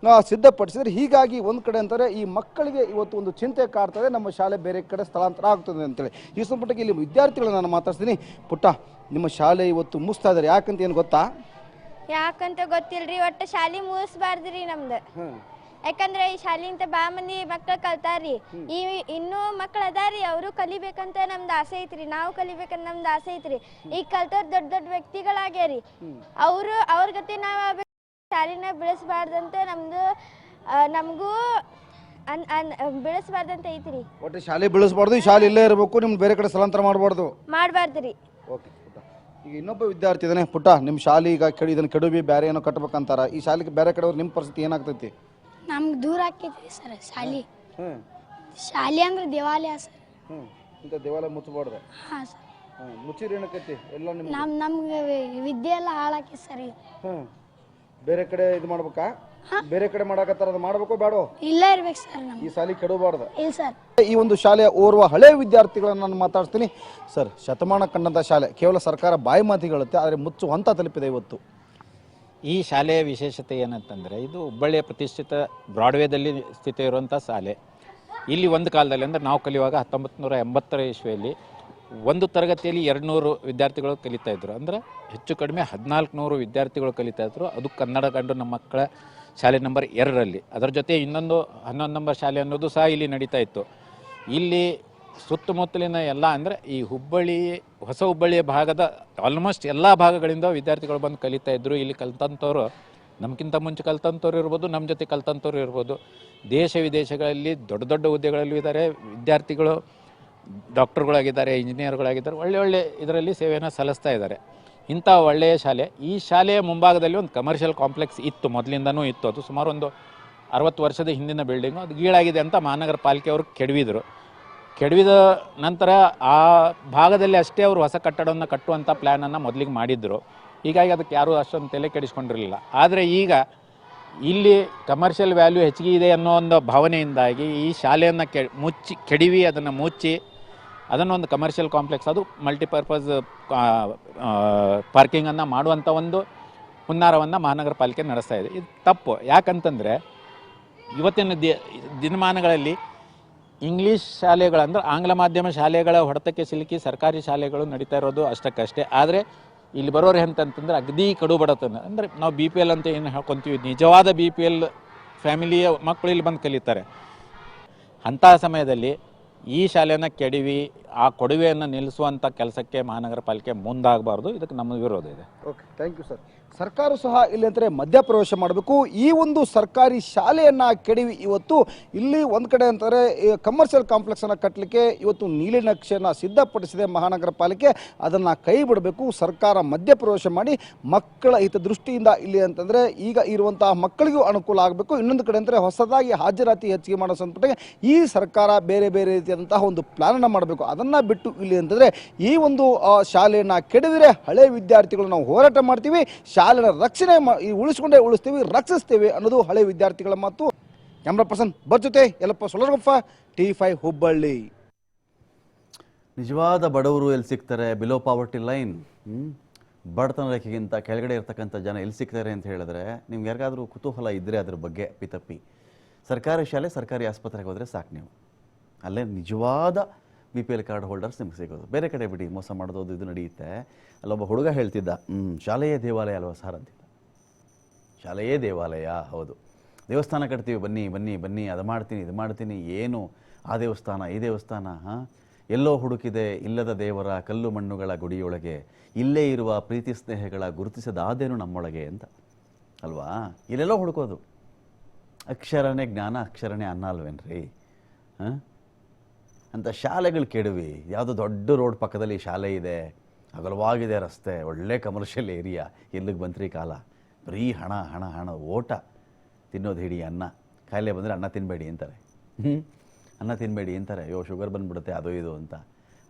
ಸಿದ್ಧಪಡಿಸಿದರೆ. ಹೀಗಾಗಿ ಒಂದು ಕಡೆ ಅಂತಾರೆ ಈ ಮಕ್ಕಳಿಗೆ ಇವತ್ತು ಒಂದು ಚಿಂತೆ ಕಾಡ್ತದೆ, ನಮ್ಮ ಶಾಲೆ ಬೇರೆ ಕಡೆ ಸ್ಥಳಾಂತರ ಆಗ್ತದೆ ಅಂತೇಳಿ. ಈ ಸಂಬಂಧಪಟ್ಟ ಇಲ್ಲಿ ವಿದ್ಯಾರ್ಥಿಗಳನ್ನ ನಾನು ಮಾತಾಡ್ತೀನಿ. ಪುಟ್ಟ, ನಿಮ್ಮ ಶಾಲೆ ಇವತ್ತು ಮುಗಿಸ್ತಾ ಇದ್ದಾರೆ, ಯಾಕಂತ ಏನು ಗೊತ್ತಾ? ಯಾಕಂತ ಗೊತ್ತಿಲ್ರಿ, ಒಟ್ಟು ಶಾಲೆ ಮುಗಿಸ್ಬಾರ್ದ್ರಿ ನಮ್ದು. ಯಾಕಂದ್ರೆ ಈ ಶಾಲೆಯಿಂದ ಬಾ ಮಂದಿ ಮಕ್ಕಳು ಕಲ್ತಾರ್ರಿ, ಈ ಇನ್ನೂ ಮಕ್ಳು ಅದಾರಿ, ಅವರು ಕಲಿಬೇಕಂತ ನಮ್ದು ಆಸೆ ಐತ್ರಿ, ನಾವು ಕಲಿಬೇಕಂತ ನಮ್ದು ಆಸೆ ಐತ್ರಿ. ಈಗ ಕಲ್ತವ್ರು ದೊಡ್ಡ ದೊಡ್ಡ ವ್ಯಕ್ತಿಗಳಾಗ್ಯಾರಿ, ಅವ್ರ ಗತಿ ನಾವು ಶಾಲೆನ ಬೆಳೆಸಬಾರ್ದಂತ ನಮಗೂ ಬೆಳೆಸಬಾರ್ದಂತ ಐತ್ರಿ. ಒಟ್ಟು ಶಾಲೆ ಬೆಳೆಸಬಾರ್ದು, ಈ ಶಾಲೆ ಇಲ್ಲೇ ಇರಬೇಕು, ನಿಮ್ಗೆ ಬೇರೆ ಕಡೆ ಸ್ಥಳಾಂತರ ಮಾಡಬಾರ್ದ್ರಿ. ಓಕೆ ಪುಟ್ಟ, ಈಗ ಇನ್ನೊಬ್ಬ ವಿದ್ಯಾರ್ಥಿ ಇದ್ದಾನೆ. ಪುಟ್ಟ, ನಿಮ್ಮ ಶಾಲೆ ಈಗ ಇದನ್ನು ಕೆಡವಿ ಬೇರೆ ಏನೋ ಕಟ್ಬೇಕಂತಾರ, ಈ ಶಾಲೆಗೆ ಬೇರೆ ಕಡೆ ನಿಮ್ಮ ಪರಿಸ್ಥಿತಿ ಏನಾಗ್ತೈತಿ? ನಮ್ಗೆ ದೂರ ಆಕೈತಿ ಸರ್ ಶಾಲೆ. ಶಾಲೆ ಅಂದ್ರೆ ದೇವಾಲಯ ಸರ್. ಇಂಥ ದೇವಾಲಯ ಮುಚ್ಚಬಾರ್ದು. ಹಾಂ ಸರ್. ಮುಚ್ಚಿರಿ ಏನಕ್ಕೈತಿ ಎಲ್ಲ ನಿಮ್ಮ ನಮ್ಗೆ ವಿದ್ಯೆ ಎಲ್ಲ ಹಾಳಾಕೈತಿ ಸರ್. ಬೇರೆ ಕಡೆ ಇದು ಮಾಡ್ಬೇಕಾ? ಬೇರೆ ಕಡೆ ಮಾಡಕತ್ತಾರ, ಅದು ಮಾಡ್ಬೇಕೋ ಬೇಡೋ? ಇಲ್ಲ ಇರ್ಬೇಕು ಸರ್, ಈ ಶಾಲೆ ಕೆಡಬಾರ್ದು. ಇಲ್ಲ ಸರ್. ಈ ಒಂದು ಶಾಲೆಯ ಓರ್ವ ಹಳೆ ವಿದ್ಯಾರ್ಥಿಗಳನ್ನ ನಾನು ಮಾತಾಡ್ತೀನಿ. ಸರ್, ಶತಮಾನ ಕಂಡಂಥ ಶಾಲೆ, ಕೇವಲ ಸರ್ಕಾರ ಬಾಯಿ ಮಾತಿಗೆ ಆದರೆ ಮುಚ್ಚು ಹಂತ ತಲುಪಿದೆ ಇವತ್ತು. ಈ ಶಾಲೆಯ ವಿಶೇಷತೆ ಏನಂತಂದರೆ, ಇದು ಹುಬ್ಬಳ್ಳಿಯ ಪ್ರತಿಷ್ಠಿತ ಬ್ರಾಡ್ವೇದಲ್ಲಿ ಸ್ಥಿತ ಇರುವಂಥ ಶಾಲೆ. ಇಲ್ಲಿ ಒಂದು ಕಾಲದಲ್ಲಿ ಅಂದರೆ ನಾವು ಕಲಿಯುವಾಗ 1980ರ ಇಸ್ವಿಯಲ್ಲಿ ಒಂದು ತರಗತಿಯಲ್ಲಿ 200 ವಿದ್ಯಾರ್ಥಿಗಳು ಕಲಿತಾಯಿದ್ರು. ಅಂದರೆ ಹೆಚ್ಚು ಕಡಿಮೆ 1400 ವಿದ್ಯಾರ್ಥಿಗಳು ಕಲಿತಾಯಿದ್ರು. ಅದು ಕನ್ನಡ ಗಂಡು ನಮ್ಮ ಮಕ್ಕಳ ಶಾಲೆ ನಂಬರ್ 2ರಲ್ಲಿ. ಅದರ ಜೊತೆ ಇನ್ನೊಂದು 11 ನಂಬರ್ ಶಾಲೆ ಅನ್ನೋದು ಸಹ ಇಲ್ಲಿ ನಡೀತಾ ಇತ್ತು. ಇಲ್ಲಿ ಸುತ್ತಮುತ್ತಲಿನ ಎಲ್ಲ ಅಂದರೆ ಈ ಹೊಸ ಹುಬ್ಬಳ್ಳಿಯ ಭಾಗದ ಆಲ್ಮೋಸ್ಟ್ ಎಲ್ಲ ಭಾಗಗಳಿಂದ ವಿದ್ಯಾರ್ಥಿಗಳು ಬಂದು ಕಲಿತಾ ಇದ್ದರು. ಇಲ್ಲಿ ಕಲ್ತಂಥವ್ರು ನಮಗಿಂತ ಮುಂಚೆ ಕಲ್ತಂಥವ್ರು ಇರ್ಬೋದು, ನಮ್ಮ ಜೊತೆ ಕಲ್ತಂಥವ್ರು ಇರ್ಬೋದು. ದೇಶ ವಿದೇಶಗಳಲ್ಲಿ ದೊಡ್ಡ ದೊಡ್ಡ ಹುದ್ದೆಗಳಲ್ಲೂ ಇದ್ದಾರೆ ವಿದ್ಯಾರ್ಥಿಗಳು. ಡಾಕ್ಟರ್ಗಳಾಗಿದ್ದಾರೆ, ಇಂಜಿನಿಯರ್ಗಳಾಗಿದ್ದಾರೆ, ಒಳ್ಳೆ ಇದರಲ್ಲಿ ಸೇವೆಯನ್ನು ಸಲ್ಲಿಸ್ತಾ ಇದ್ದಾರೆ. ಇಂಥ ಒಳ್ಳೆಯ ಶಾಲೆ. ಈ ಶಾಲೆಯ ಮುಂಭಾಗದಲ್ಲಿ ಒಂದು ಕಮರ್ಷಿಯಲ್ ಕಾಂಪ್ಲೆಕ್ಸ್ ಇತ್ತು, ಮೊದಲಿಂದನೂ ಇತ್ತು. ಅದು ಸುಮಾರು ಒಂದು 60 ವರ್ಷದ ಹಿಂದಿನ ಬಿಲ್ಡಿಂಗು. ಅದು ಗೀಳಾಗಿದೆ ಅಂತ ಮಹಾನಗರ ಪಾಲಿಕೆ ಅವರು ಕೆಡವಿದ ನಂತರ ಆ ಭಾಗದಲ್ಲಿ ಅಷ್ಟೇ ಅವರು ಹೊಸ ಕಟ್ಟಡವನ್ನು ಕಟ್ಟುವಂಥ ಪ್ಲ್ಯಾನನ್ನು ಮೊದಲಿಗೆ ಮಾಡಿದ್ರು. ಹೀಗಾಗಿ ಅದಕ್ಕೆ ಯಾರೂ ಅಷ್ಟೊಂದು ತಲೆ ಕೆಡಿಸ್ಕೊಂಡಿರಲಿಲ್ಲ. ಆದರೆ ಈಗ ಇಲ್ಲಿ ಕಮರ್ಷಿಯಲ್ ವ್ಯಾಲ್ಯೂ ಹೆಚ್ಚಿಗೆ ಇದೆ ಅನ್ನೋ ಒಂದು ಭಾವನೆಯಿಂದಾಗಿ ಈ ಶಾಲೆಯನ್ನು ಕೆಡವಿ ಅದನ್ನು ಮುಚ್ಚಿ ಅದನ್ನೊಂದು ಕಮರ್ಷಿಯಲ್ ಕಾಂಪ್ಲೆಕ್ಸ್, ಅದು ಮಲ್ಟಿಪರ್ಪಸ್ ಪಾರ್ಕಿಂಗನ್ನು ಮಾಡುವಂಥ ಒಂದು ಹುನ್ನಾರವನ್ನು ಮಹಾನಗರ ಪಾಲಿಕೆ ನಡೆಸ್ತಾ ಇದೆ. ಇದು ತಪ್ಪು. ಯಾಕಂತಂದರೆ ಇವತ್ತಿನ ದಿನಮಾನಗಳಲ್ಲಿ ಇಂಗ್ಲೀಷ್ ಶಾಲೆಗಳು ಅಂದರೆ ಆಂಗ್ಲ ಮಾಧ್ಯಮ ಶಾಲೆಗಳ ಹೊಡೆತಕ್ಕೆ ಸಿಲುಕಿ ಸರ್ಕಾರಿ ಶಾಲೆಗಳು ನಡೀತಾ ಇರೋದು ಅಷ್ಟಕ್ಕಷ್ಟೇ. ಆದರೆ ಇಲ್ಲಿ ಬರೋರು ಎಂತಂತಂದ್ರೆ ಅಗದಿ ಕಡು ಬಡತನ, ಅಂದರೆ ನಾವು BPL ಅಂತ ಏನು ಹೇಳ್ಕೊತೀವಿ, ನಿಜವಾದ BPL ಫ್ಯಾಮಿಲಿಯ ಮಕ್ಕಳು ಇಲ್ಲಿ ಬಂದು ಕಲಿತಾರೆ. ಅಂತಹ ಸಮಯದಲ್ಲಿ ಈ ಶಾಲೆಯನ್ನು ಕೆಡವಿ ಆ ಕೊಡುವೆಯನ್ನು ನಿಲ್ಲಿಸುವಂಥ ಕೆಲಸಕ್ಕೆ ಮಹಾನಗರ ಪಾಲಿಕೆ ಮುಂದಾಗಬಾರ್ದು. ಇದಕ್ಕೆ ನಮ್ಮ ವಿರೋಧ ಇದೆ. Okay, thank you sir. ಸರ್ಕಾರ ಸಹ ಇಲ್ಲಿ ಅಂದರೆ ಮಧ್ಯಪ್ರವೇಶ ಮಾಡಬೇಕು. ಈ ಒಂದು ಸರ್ಕಾರಿ ಶಾಲೆಯನ್ನು ಕೆಡವಿ ಇವತ್ತು ಇಲ್ಲಿ ಒಂದು ಕಡೆ ಅಂತಾರೆ ಕಮರ್ಷಿಯಲ್ ಕಾಂಪ್ಲೆಕ್ಸನ್ನು ಕಟ್ಟಲಿಕ್ಕೆ ಇವತ್ತು ನೀಲಿ ನಕ್ಷೆಯನ್ನು ಸಿದ್ಧಪಡಿಸಿದೆ ಮಹಾನಗರ ಪಾಲಿಕೆ. ಅದನ್ನು ಕೈ ಬಿಡಬೇಕು. ಸರ್ಕಾರ ಮಧ್ಯಪ್ರವೇಶ ಮಾಡಿ ಮಕ್ಕಳ ಹಿತದೃಷ್ಟಿಯಿಂದ ಇಲ್ಲಿ ಅಂತಂದರೆ ಈಗ ಇರುವಂತಹ ಮಕ್ಕಳಿಗೂ ಅನುಕೂಲ ಆಗಬೇಕು. ಇನ್ನೊಂದು ಕಡೆ ಅಂದರೆ ಹೊಸದಾಗಿ ಹಾಜರಾತಿ ಹೆಚ್ಚಿಗೆ ಮಾಡೋ ಸಂದರ್ಭದಲ್ಲಿ ಈ ಸರ್ಕಾರ ಬೇರೆ ಬೇರೆ ರೀತಿಯಾದಂತಹ ಒಂದು ಪ್ಲಾನನ್ನು ಮಾಡಬೇಕು. ಅದನ್ನು ಬಿಟ್ಟು ಇಲ್ಲಿ ಅಂತಂದರೆ ಈ ಒಂದು ಶಾಲೆಯನ್ನು ಕೆಡವಿದರೆ ಹಳೆ ವಿದ್ಯಾರ್ಥಿಗಳು ನಾವು ಹೋರಾಟ ಮಾಡ್ತೀವಿ, ಶಾಲೆಯ ರಕ್ಷಣೆ ಉಳಿಸ್ತೀವಿ, ರಕ್ಷಿಸ್ತೀವಿ ಅನ್ನೋದು ಹಳೆ ವಿದ್ಯಾರ್ಥಿಗಳ ಮಾತು. ಕ್ಯಾಮ್ರಾ ಪರ್ಸನ್ ಜೊತೆ ಯಲ್ಲಪ್ಪ ಸೊಲರಗೊಪ್ಪ, T5 ಹುಬ್ಬಳ್ಳಿ. ನಿಜವಾದ ಬಡವರು ಎಲ್ಲಿ ಸಿಗ್ತಾರೆ? ಬಿಲೋ ಪಾವರ್ಟಿ ಲೈನ್, ಬಡತನ ರೇಖೆಗಿಂತ ಕೆಳಗಡೆ ಇರ್ತಕ್ಕಂಥ ಜನ ಎಲ್ಲಿ ಸಿಗ್ತಾರೆ ಅಂತ ಹೇಳಿದ್ರೆ, ನಿಮ್ಗೆ ಯಾರಿಗಾದರೂ ಕುತೂಹಲ ಇದ್ದರೆ ಅದ್ರ ಬಗ್ಗೆ ಪಿತಪ್ಪಿ ಸರ್ಕಾರಿ ಶಾಲೆ, ಸರ್ಕಾರಿ ಆಸ್ಪತ್ರೆಗೆ ಹೋದರೆ ಸಾಕು, ನೀವು ಅಲ್ಲೇ ನಿಜವಾದ BPL ಕಾರ್ಡ್ ಹೋಲ್ಡರ್ಸ್ ನಿಮ್ಗೆ ಸಿಗೋದು. ಬೇರೆ ಕಡೆ ಬಿಡಿ, ಮೋಸ ಮಾಡೋದು ಇದು ನಡೆಯುತ್ತೆ. ಅಲ್ಲೊಬ್ಬ ಹುಡುಗ ಹೇಳ್ತಿದ್ದ, ಶಾಲೆಯೇ ದೇವಾಲಯ ಅಲ್ವಾ ಸರ್ ಅಂತಿದ್ದ. ಶಾಲೆಯೇ ದೇವಾಲಯ, ಹೌದು. ದೇವಸ್ಥಾನ ಕಟ್ತೀವಿ, ಬನ್ನಿ ಬನ್ನಿ ಬನ್ನಿ, ಅದು ಮಾಡ್ತೀನಿ ಇದು ಮಾಡ್ತೀನಿ, ಏನು ಆ ದೇವಸ್ಥಾನ ಈ ದೇವಸ್ಥಾನ, ಎಲ್ಲೋ ಹುಡುಕಿದೆ ಇಲ್ಲದ ದೇವರ ಕಲ್ಲು ಮಣ್ಣುಗಳ ಗುಡಿಯೊಳಗೆ, ಇಲ್ಲೇ ಇರುವ ಪ್ರೀತಿ ಸ್ನೇಹಗಳ ಗುರುತಿಸದಾದೇನು ನಮ್ಮೊಳಗೆ ಅಂತ. ಅಲ್ವಾ? ಇಲ್ಲೆಲ್ಲೋ ಹುಡ್ಕೋದು. ಅಕ್ಷರನೇ ಜ್ಞಾನ, ಅಕ್ಷರನೇ ಅನ್ನ ಅಲ್ವೇನ್ರಿ? ಹಾಂ, ಅಂತ ಶಾಲೆಗಳು ಕೆಡವಿ ಯಾವುದೋ ದೊಡ್ಡ ರೋಡ್ ಪಕ್ಕದಲ್ಲಿ ಶಾಲೆ ಇದೆ, ಅಗಲವಾಗಿದೆ ರಸ್ತೆ, ಒಳ್ಳೆ ಕಮರ್ಷಿಯಲ್ ಏರಿಯಾ. ಎಲ್ಲಿಗೆ ಬಂತ್ರಿ ಕಾಲ? ಬರೀ ಹಣ ಹಣ ಹಣ, ಓಟ. ತಿನ್ನೋದು ಹಿಡಿ ಅನ್ನ. ಕಾಯಿಲೆ ಬಂದರೆ ಅನ್ನ ತಿನ್ನಬೇಡಿ ಅಂತಾರೆ. ಅನ್ನ ತಿನ್ನಬೇಡಿ ಅಂತಾರೆ. ಅಯ್ಯೋ ಶುಗರ್ ಬಂದುಬಿಡುತ್ತೆ ಅದು ಇದು ಅಂತ.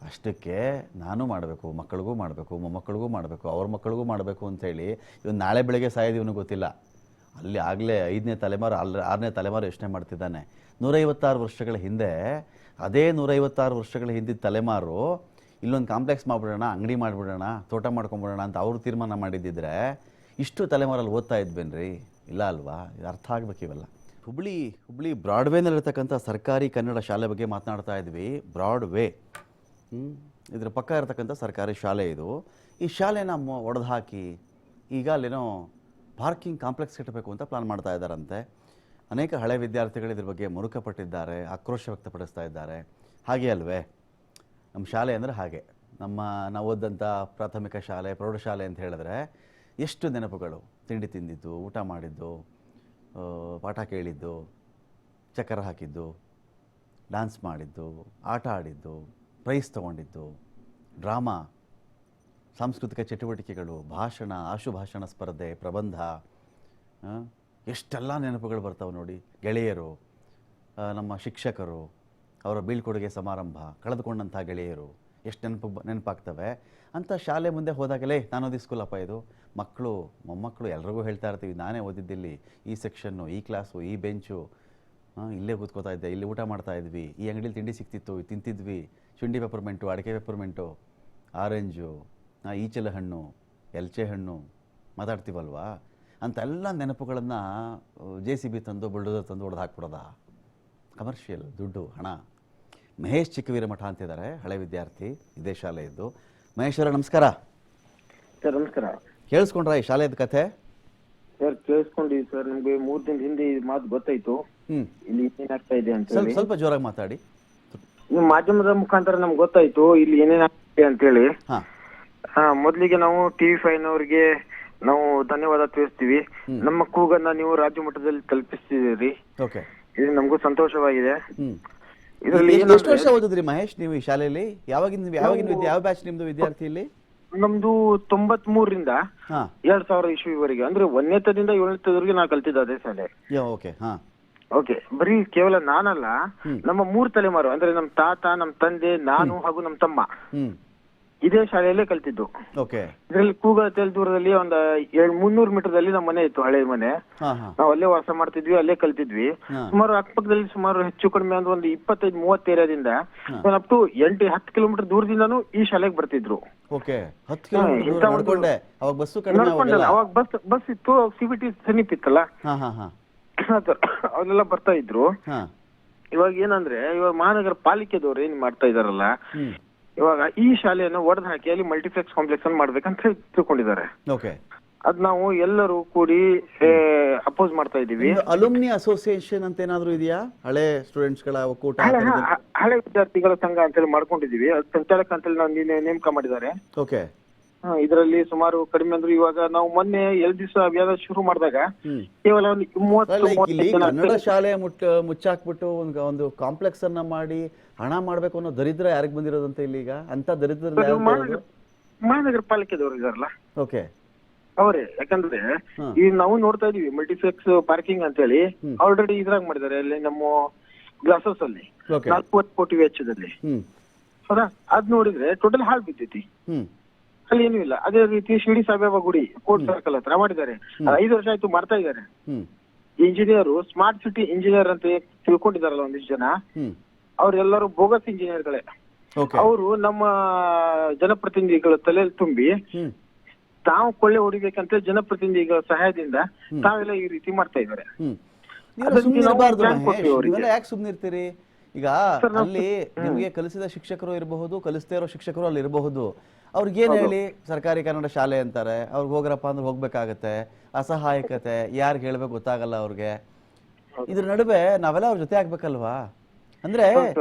ಅಷ್ಟಕ್ಕೆ ನಾನು ಮಾಡಬೇಕು, ಮಕ್ಕಳಿಗೂ ಮಾಡಬೇಕು, ಮೊಮ್ಮಕ್ಕಳಿಗೂ ಮಾಡಬೇಕು, ಅವ್ರ ಮಕ್ಕಳಿಗೂ ಮಾಡಬೇಕು ಅಂಥೇಳಿ ಇವನು ನಾಳೆ ಬೆಳಗ್ಗೆ ಸಾಯೋದು ಇವನು ಗೊತ್ತಿಲ್ಲ. ಅಲ್ಲಿ ಆಗಲೇ 5ನೇ ತಲೆಮಾರು 6ನೇ ತಲೆಮಾರು ಯೋಚನೆ ಮಾಡ್ತಿದ್ದಾನೆ. 156 ವರ್ಷಗಳ ಹಿಂದೆ, ಅದೇ 156 ವರ್ಷಗಳ ಹಿಂದಿದ್ದ ತಲೆಮಾರು ಇಲ್ಲೊಂದು ಕಾಂಪ್ಲೆಕ್ಸ್ ಮಾಡಿಬಿಡೋಣ, ಅಂಗಡಿ ಮಾಡಿಬಿಡೋಣ, ತೋಟ ಮಾಡ್ಕೊಂಬಿಡೋಣ ಅಂತ ಅವರು ತೀರ್ಮಾನ ಮಾಡಿದ್ದಿದ್ರೆ ಇಷ್ಟು ತಲೆಮಾರಲ್ಲಿ ಓದ್ತಾ ಇದ್ವೇನ್ರಿ? ಇಲ್ಲ ಅಲ್ವಾ? ಇದು ಅರ್ಥ ಆಗ್ಬೇಕು ಇವೆಲ್ಲ. ಹುಬ್ಳಿ ಬ್ರಾಡ್ವೇನಲ್ಲಿರ್ತಕ್ಕಂಥ ಸರ್ಕಾರಿ ಕನ್ನಡ ಶಾಲೆ ಬಗ್ಗೆ ಮಾತನಾಡ್ತಾ ಇದ್ವಿ. ಬ್ರಾಡ್ವೇ, ಇದ್ರ ಪಕ್ಕ ಇರತಕ್ಕಂಥ ಸರ್ಕಾರಿ ಶಾಲೆ ಇದು. ಈ ಶಾಲೆನ ಒಡೆದು ಹಾಕಿ ಈಗ ಅಲ್ಲೇನೋ ಪಾರ್ಕಿಂಗ್ ಕಾಂಪ್ಲೆಕ್ಸ್ ಕಟ್ಟಬೇಕು ಅಂತ ಪ್ಲಾನ್ ಮಾಡ್ತಾ ಇದ್ದಾರಂತೆ. ಅನೇಕ ಹಳೆ ವಿದ್ಯಾರ್ಥಿಗಳು ಇದ್ರ ಬಗ್ಗೆ ಮುರುಕಪಟ್ಟಿದ್ದಾರೆ, ಆಕ್ರೋಶ ವ್ಯಕ್ತಪಡಿಸ್ತಾ ಇದ್ದಾರೆ. ಹಾಗೆ ಅಲ್ವೇ ನಮ್ಮ ಶಾಲೆ ಅಂದರೆ? ಹಾಗೆ ನಾವು ಓದಂಥ ಪ್ರಾಥಮಿಕ ಶಾಲೆ, ಪ್ರೌಢಶಾಲೆ ಅಂತ ಹೇಳಿದ್ರೆ ಎಷ್ಟು ನೆನಪುಗಳು. ತಿಂಡಿ ತಿಂದಿದ್ದು, ಊಟ ಮಾಡಿದ್ದು, ಪಾಠ ಕೇಳಿದ್ದು, ಚಕ್ಕರ ಹಾಕಿದ್ದು, ಡ್ಯಾನ್ಸ್ ಮಾಡಿದ್ದು, ಆಟ ಆಡಿದ್ದು, ಪ್ರೈಸ್ ತೊಗೊಂಡಿದ್ದು, ಡ್ರಾಮಾ, ಸಾಂಸ್ಕೃತಿಕ ಚಟುವಟಿಕೆಗಳು, ಭಾಷಣ, ಆಶುಭಾಷಣ ಸ್ಪರ್ಧೆ, ಪ್ರಬಂಧ, ಎಷ್ಟೆಲ್ಲ ನೆನಪುಗಳು ಬರ್ತಾವೆ ನೋಡಿ. ಗೆಳೆಯರು, ನಮ್ಮ ಶಿಕ್ಷಕರು, ಅವರ ಬೀಳ್ಕೊಡುಗೆ ಸಮಾರಂಭ, ಕಳೆದುಕೊಂಡಂಥ ಗೆಳೆಯರು ಎಷ್ಟು ನೆನಪಾಗ್ತವೆ ಅಂತ. ಶಾಲೆ ಮುಂದೆ ಹೋದಾಗಲೇ ನಾನು ಓದಿ ಸ್ಕೂಲಪ್ಪ ಇದು. ಮಕ್ಕಳು ಮೊಮ್ಮಕ್ಕಳು ಎಲ್ರಿಗೂ ಹೇಳ್ತಾ ಇರ್ತೀವಿ, ನಾನೇ ಓದಿದ್ದಿಲ್ಲಿ, ಈ ಸೆಕ್ಷನ್ನು, ಈ ಕ್ಲಾಸು, ಈ ಬೆಂಚು, ಇಲ್ಲೇ ಕೂತ್ಕೋತಾ ಇದ್ದೆ, ಇಲ್ಲಿ ಊಟ ಮಾಡ್ತಾ ಇದ್ವಿ, ಈ ಅಂಗಡಿಲಿ ತಿಂಡಿ ಸಿಕ್ತಿತ್ತು, ತಿಂತಿದ್ವಿ, ಶುಂಠಿ ಪೆಪ್ಪರ್ಮೆಂಟು, ಅಡಿಕೆ ಪೆಪ್ಪರ್ಮೆಂಟು, ಆರೆಂಜು, ಈಚಲ ಹಣ್ಣು, ಎಲ್ಚೆ ಹಣ್ಣು, ಮಾತಾಡ್ತೀವಲ್ವಾ ಅಂತೆಲ್ಲ ನೆನಪುಗಳನ್ನು JCB ತಂದು ಬುಲ್ಡೋಸರ್ ತಂದು ಹೊಡೆದು ಹಾಕ್ಬಿಡೋದ? ಕಮರ್ಷಿಯಲ್, ದುಡ್ಡು, ಹಣ. ಮಹೇಶ್ ಚಿಕ್ಕವೀರಮಠ ಅಂತಿದ್ದಾರೆ, ಹಳೆ ವಿದ್ಯಾರ್ಥಿ, ಇದೇ ಶಾಲೆ ಇದ್ದು. ಮಹೇಶ್ ಅವರ ನಮಸ್ಕಾರ. ಸರ್ ನಮಸ್ಕಾರ. ಕೇಳಿಸ್ಕೊಂಡ್ರ ಈ ಶಾಲೆದ ಕಥೆ? ಸರ್ ಕೇಳಿಸ್ಕೊಂಡಿ ಸರ್, ನಮ್ಗೆ 3 ದಿನದ ಹಿಂದೆ ಈ ಮಾತು ಗೊತ್ತಾಯ್ತು, ಇಲ್ಲಿ ಏನಾಗ್ತಾ ಇದೆ ಅಂತ ಹೇಳಿ. ಸ್ವಲ್ಪ ಜೋರಾಗಿ ಮಾತಾಡಿ. ನಿಮ್ಮ ಮಾಧ್ಯಮದ ಮುಖಾಂತರ ನಮ್ಗೆ ಗೊತ್ತಾಯ್ತು ಇಲ್ಲಿ ಏನೇನಾಗ್ತಿದೆ ಅಂತ ಹೇಳಿ. ಮೊದ್ಲಿಗೆ ನಾವು TV5 ನವರಿಗೆ ನಾವು ಧನ್ಯವಾದ ತಿಳಿಸ್ತೀವಿ. ನಮ್ಮ ಕೂಗನ್ನ ನೀವು ರಾಜ್ಯ ಮಟ್ಟದಲ್ಲಿ ತಲುಪಿಸ್ತಿದ್ದೀರಿ, ಇದು ನಮಗೂ ಸಂತೋಷವಾಗಿದೆ. ಇದರಲ್ಲಿ ಎಷ್ಟು ವರ್ಷ ಓದಿದ್ರಿ ಮಹೇಶ್ ನೀವು ಈ ಶಾಲೆಯಲ್ಲಿ? ಯಾವ ಬ್ಯಾಚ್ ನಿಮ್ದು ವಿದ್ಯಾರ್ಥಿ ಇಲ್ಲಿ? ನಮ್ದು 93ರಿಂದ 2000 ಇಸ್ವಿವರೆಗೆ, ಅಂದ್ರೆ 1ನೇ ತದಿಂದ 7ನೇ ತದವರೆಗೆ ನಾ ಕಲ್ತಿದ್ದ ಅದೇ ಶಾಲೆ. ಓಕೆ, ಬರೀ ಕೇವಲ ನಾನಲ್ಲ, ನಮ್ಮ 3 ತಲೆಮಾರು ಅಂದ್ರೆ ನಮ್ಮ ತಾತ, ನಮ್ಮ ತಂದೆ, ನಾನು ಹಾಗೂ ನಮ್ಮ ತಮ್ಮ ಇದೇ ಶಾಲೆಯಲ್ಲೇ ಕಲ್ತಿದ್ದು. ಇದರಲ್ಲಿ ಕೂಗಲ ದೂರದಲ್ಲಿ ಒಂದು 300 ಮೀಟರ್ದಲ್ಲಿ ನಮ್ಮ ಮನೆ ಇತ್ತು, ಹಳೆ ಮನೆ. ನಾವು ಅಲ್ಲೇ ವಾಸ ಮಾಡ್ತಿದ್ವಿ, ಅಲ್ಲೇ ಕಲ್ತಿದ್ವಿ. ಸುಮಾರು ಅಕ್ಕಪಕ್ಕದಲ್ಲಿ ಸುಮಾರು ಹೆಚ್ಚು ಕಡಿಮೆ ಅಂದ್ರೆ ಒಂದು 25-30 ಏರಿಯಾದಿಂದ ಅಪ್ ಟು 8-10 ಕಿಲೋಮೀಟರ್ ದೂರದಿಂದಾನು ಈ ಶಾಲೆಗೆ ಬರ್ತಿದ್ರು. ಅವಾಗ ಬಸ್ ಇತ್ತು, CBT ಸಮೀಪ ಇತ್ತಲ್ಲ, ಅವರೆಲ್ಲ ಬರ್ತಾ ಇದ್ರು. ಇವಾಗ ಏನಂದ್ರೆ, ಇವಾಗ ಮಹಾನಗರ ಪಾಲಿಕೆದವ್ರು ಏನ್ ಮಾಡ್ತಾ ಇದಾರಲ್ಲ, ಇವಾಗ ಈ ಶಾಲೆಯನ್ನು ಒಡೆದು ಹಾಕಿ ಅಲ್ಲಿ ಮಲ್ಟಿಪ್ಲೆಕ್ಸ್ ಕಾಂಪ್ಲೆಕ್ಸ್ ಅನ್ನು ಮಾಡ್ಬೇಕಂತ ಹೇಳಿ ತಿಳ್ಕೊಂಡಿದ್ದಾರೆ. ಅದ್ ನಾವು ಎಲ್ಲರೂ ಕೂಡಿ ಅಪೋಸ್ ಮಾಡ್ತಾ ಇದೀವಿ. ಅಲುಮ್ನಿ ಅಸೋಸಿಯೇಷನ್ ಅಂತ ಏನಾದ್ರು ಇದೆಯಾ? ಹಳೆ ಸ್ಟೂಡೆಂಟ್ಸ್ ಗಳ ಒಕ್ಕೂಟ, ಹಳೆ ವಿದ್ಯಾರ್ಥಿಗಳ ಸಂಘ ಅಂತೇಳಿ ಮಾಡ್ಕೊಂಡಿದೀವಿ. ಸಂಚಾಲಕ ಅಂತೇಳಿ ನಾವು ನೇಮಕ ಮಾಡಿದ್ದಾರೆ. ಇದರಲ್ಲಿ ಸುಮಾರು ಕಡಿಮೆ ಅಂದ್ರೆ ಇವಾಗ ನಾವು ಮೊನ್ನೆ 2 ದಿವಸ ಅಭಿಯಾನ ಶುರು ಮಾಡಿದಾಗ ಕೇವಲ 30 ಕನ್ನಡ ಶಾಲೆ ಮುಚ್ಚಾಕ್ಬಿಟ್ಟು ಒಂದು ಕಾಂಪ್ಲೆಕ್ಸ್ ಅನ್ನ ಮಾಡಿ ಹಣ ಮಾಡ್ಬೇಕು ಅನ್ನೋ ದರಿದ್ರ ಯಾರಿಗೆ ಬಂದಿರೋದಂತ ಇಲ್ಲಿಗ? ಅಂತ ದರಿದ್ರ ಮಹಾನಗರ ಪಾಲಿಕೆದವ್ರು ಇದಾರಲ್ಲ, ಅವರೇ. ಯಾಕಂದ್ರೆ ಈಗ ನಾವು ನೋಡ್ತಾ ಇದೀವಿ ಮಲ್ಟಿಪ್ಲೆಕ್ಸ್ ಪಾರ್ಕಿಂಗ್ ಅಂತ ಹೇಳಿ ಆಲ್ರೆಡಿ ಇದ್ರಾಗ ಮಾಡಿದ್ದಾರೆ ಅಲ್ಲಿ ನಮ್ಮ ಗ್ಲಾಸಸ್ ಅಲ್ಲಿ 40 ಕೋಟಿ ವೆಚ್ಚದಲ್ಲಿ. ಹೌದಾ? ಅದ್ ನೋಡಿದ್ರೆ ಟೋಟಲ್ ಹಾಳ್ ಬಿದ್ದೈತಿ, ಅಲ್ಲಿ ಏನೂ ಇಲ್ಲ. ಅದೇ ರೀತಿ ಶಿರಡಿ ಸಾಯಿಬಾಬಾ ಗುಡಿ ಕೋರ್ಟ್ ಸರ್ಕಲ್ ಹತ್ರ ಮಾಡಿದ್ದಾರೆ, 5 ವರ್ಷ ಆಯ್ತು ಮಾಡ್ತಾ ಇದ್ದಾರೆ. ಇಂಜಿನಿಯರ್, ಸ್ಮಾರ್ಟ್ ಸಿಟಿ ಇಂಜಿನಿಯರ್ ಅಂತ ತಿಳ್ಕೊಂಡಿದಾರಲ್ಲ ಒಂದಿಷ್ಟು ಜನ, ಅವ್ರೆಲ್ಲರೂ ಬೋಗಸ್ ಇಂಜಿನಿಯರ್ಗಳೇ. ಅವರು ನಮ್ಮ ಜನಪ್ರತಿನಿಧಿಗಳ ತಲೆಯಲ್ಲಿ ತುಂಬಿ ತಾವು ಕೊಳ್ಳೆ ಹೊಡಿಬೇಕಂತ ಜನಪ್ರತಿನಿಧಿಗಳ ಸಹಾಯದಿಂದ ತಾವೆಲ್ಲ ಈ ರೀತಿ ಮಾಡ್ತಾ ಇದ್ದಾರೆ. ಯಾಕೆ ಸುಮ್ನಿರ್ತೀರಿ? ಈಗ ಅಲ್ಲಿ ನಿಮ್ಗೆ ಕಲಿಸಿದ ಶಿಕ್ಷಕರು ಇರಬಹುದು, ಕಲಿಸದೇ ಇರೋ ಶಿಕ್ಷಕರು ಅಲ್ಲಿ ಇರಬಹುದು. ಅವ್ರಿಗೇನ್ ಹೇಳಿ ಸರ್ಕಾರಿ ಕನ್ನಡ ಶಾಲೆ ಅಂತಾರೆ, ಅವ್ರಿಗೆ ಹೋಗ್ರಪ್ಪ ಅಂದ್ರೆ ಹೋಗ್ಬೇಕಾಗತ್ತೆ. ಅಸಹಾಯಕತೆ, ಯಾರಿಗೆ ಹೇಳ್ಬೇಕು ಗೊತ್ತಾಗಲ್ಲ ಅವ್ರಿಗೆ. ಇದ್ರ ನಡುವೆ ನಾವೆಲ್ಲ ಅವ್ರ ಜೊತೆ ಆಗ್ಬೇಕಲ್ವಾ? ಅಂದ್ರೆ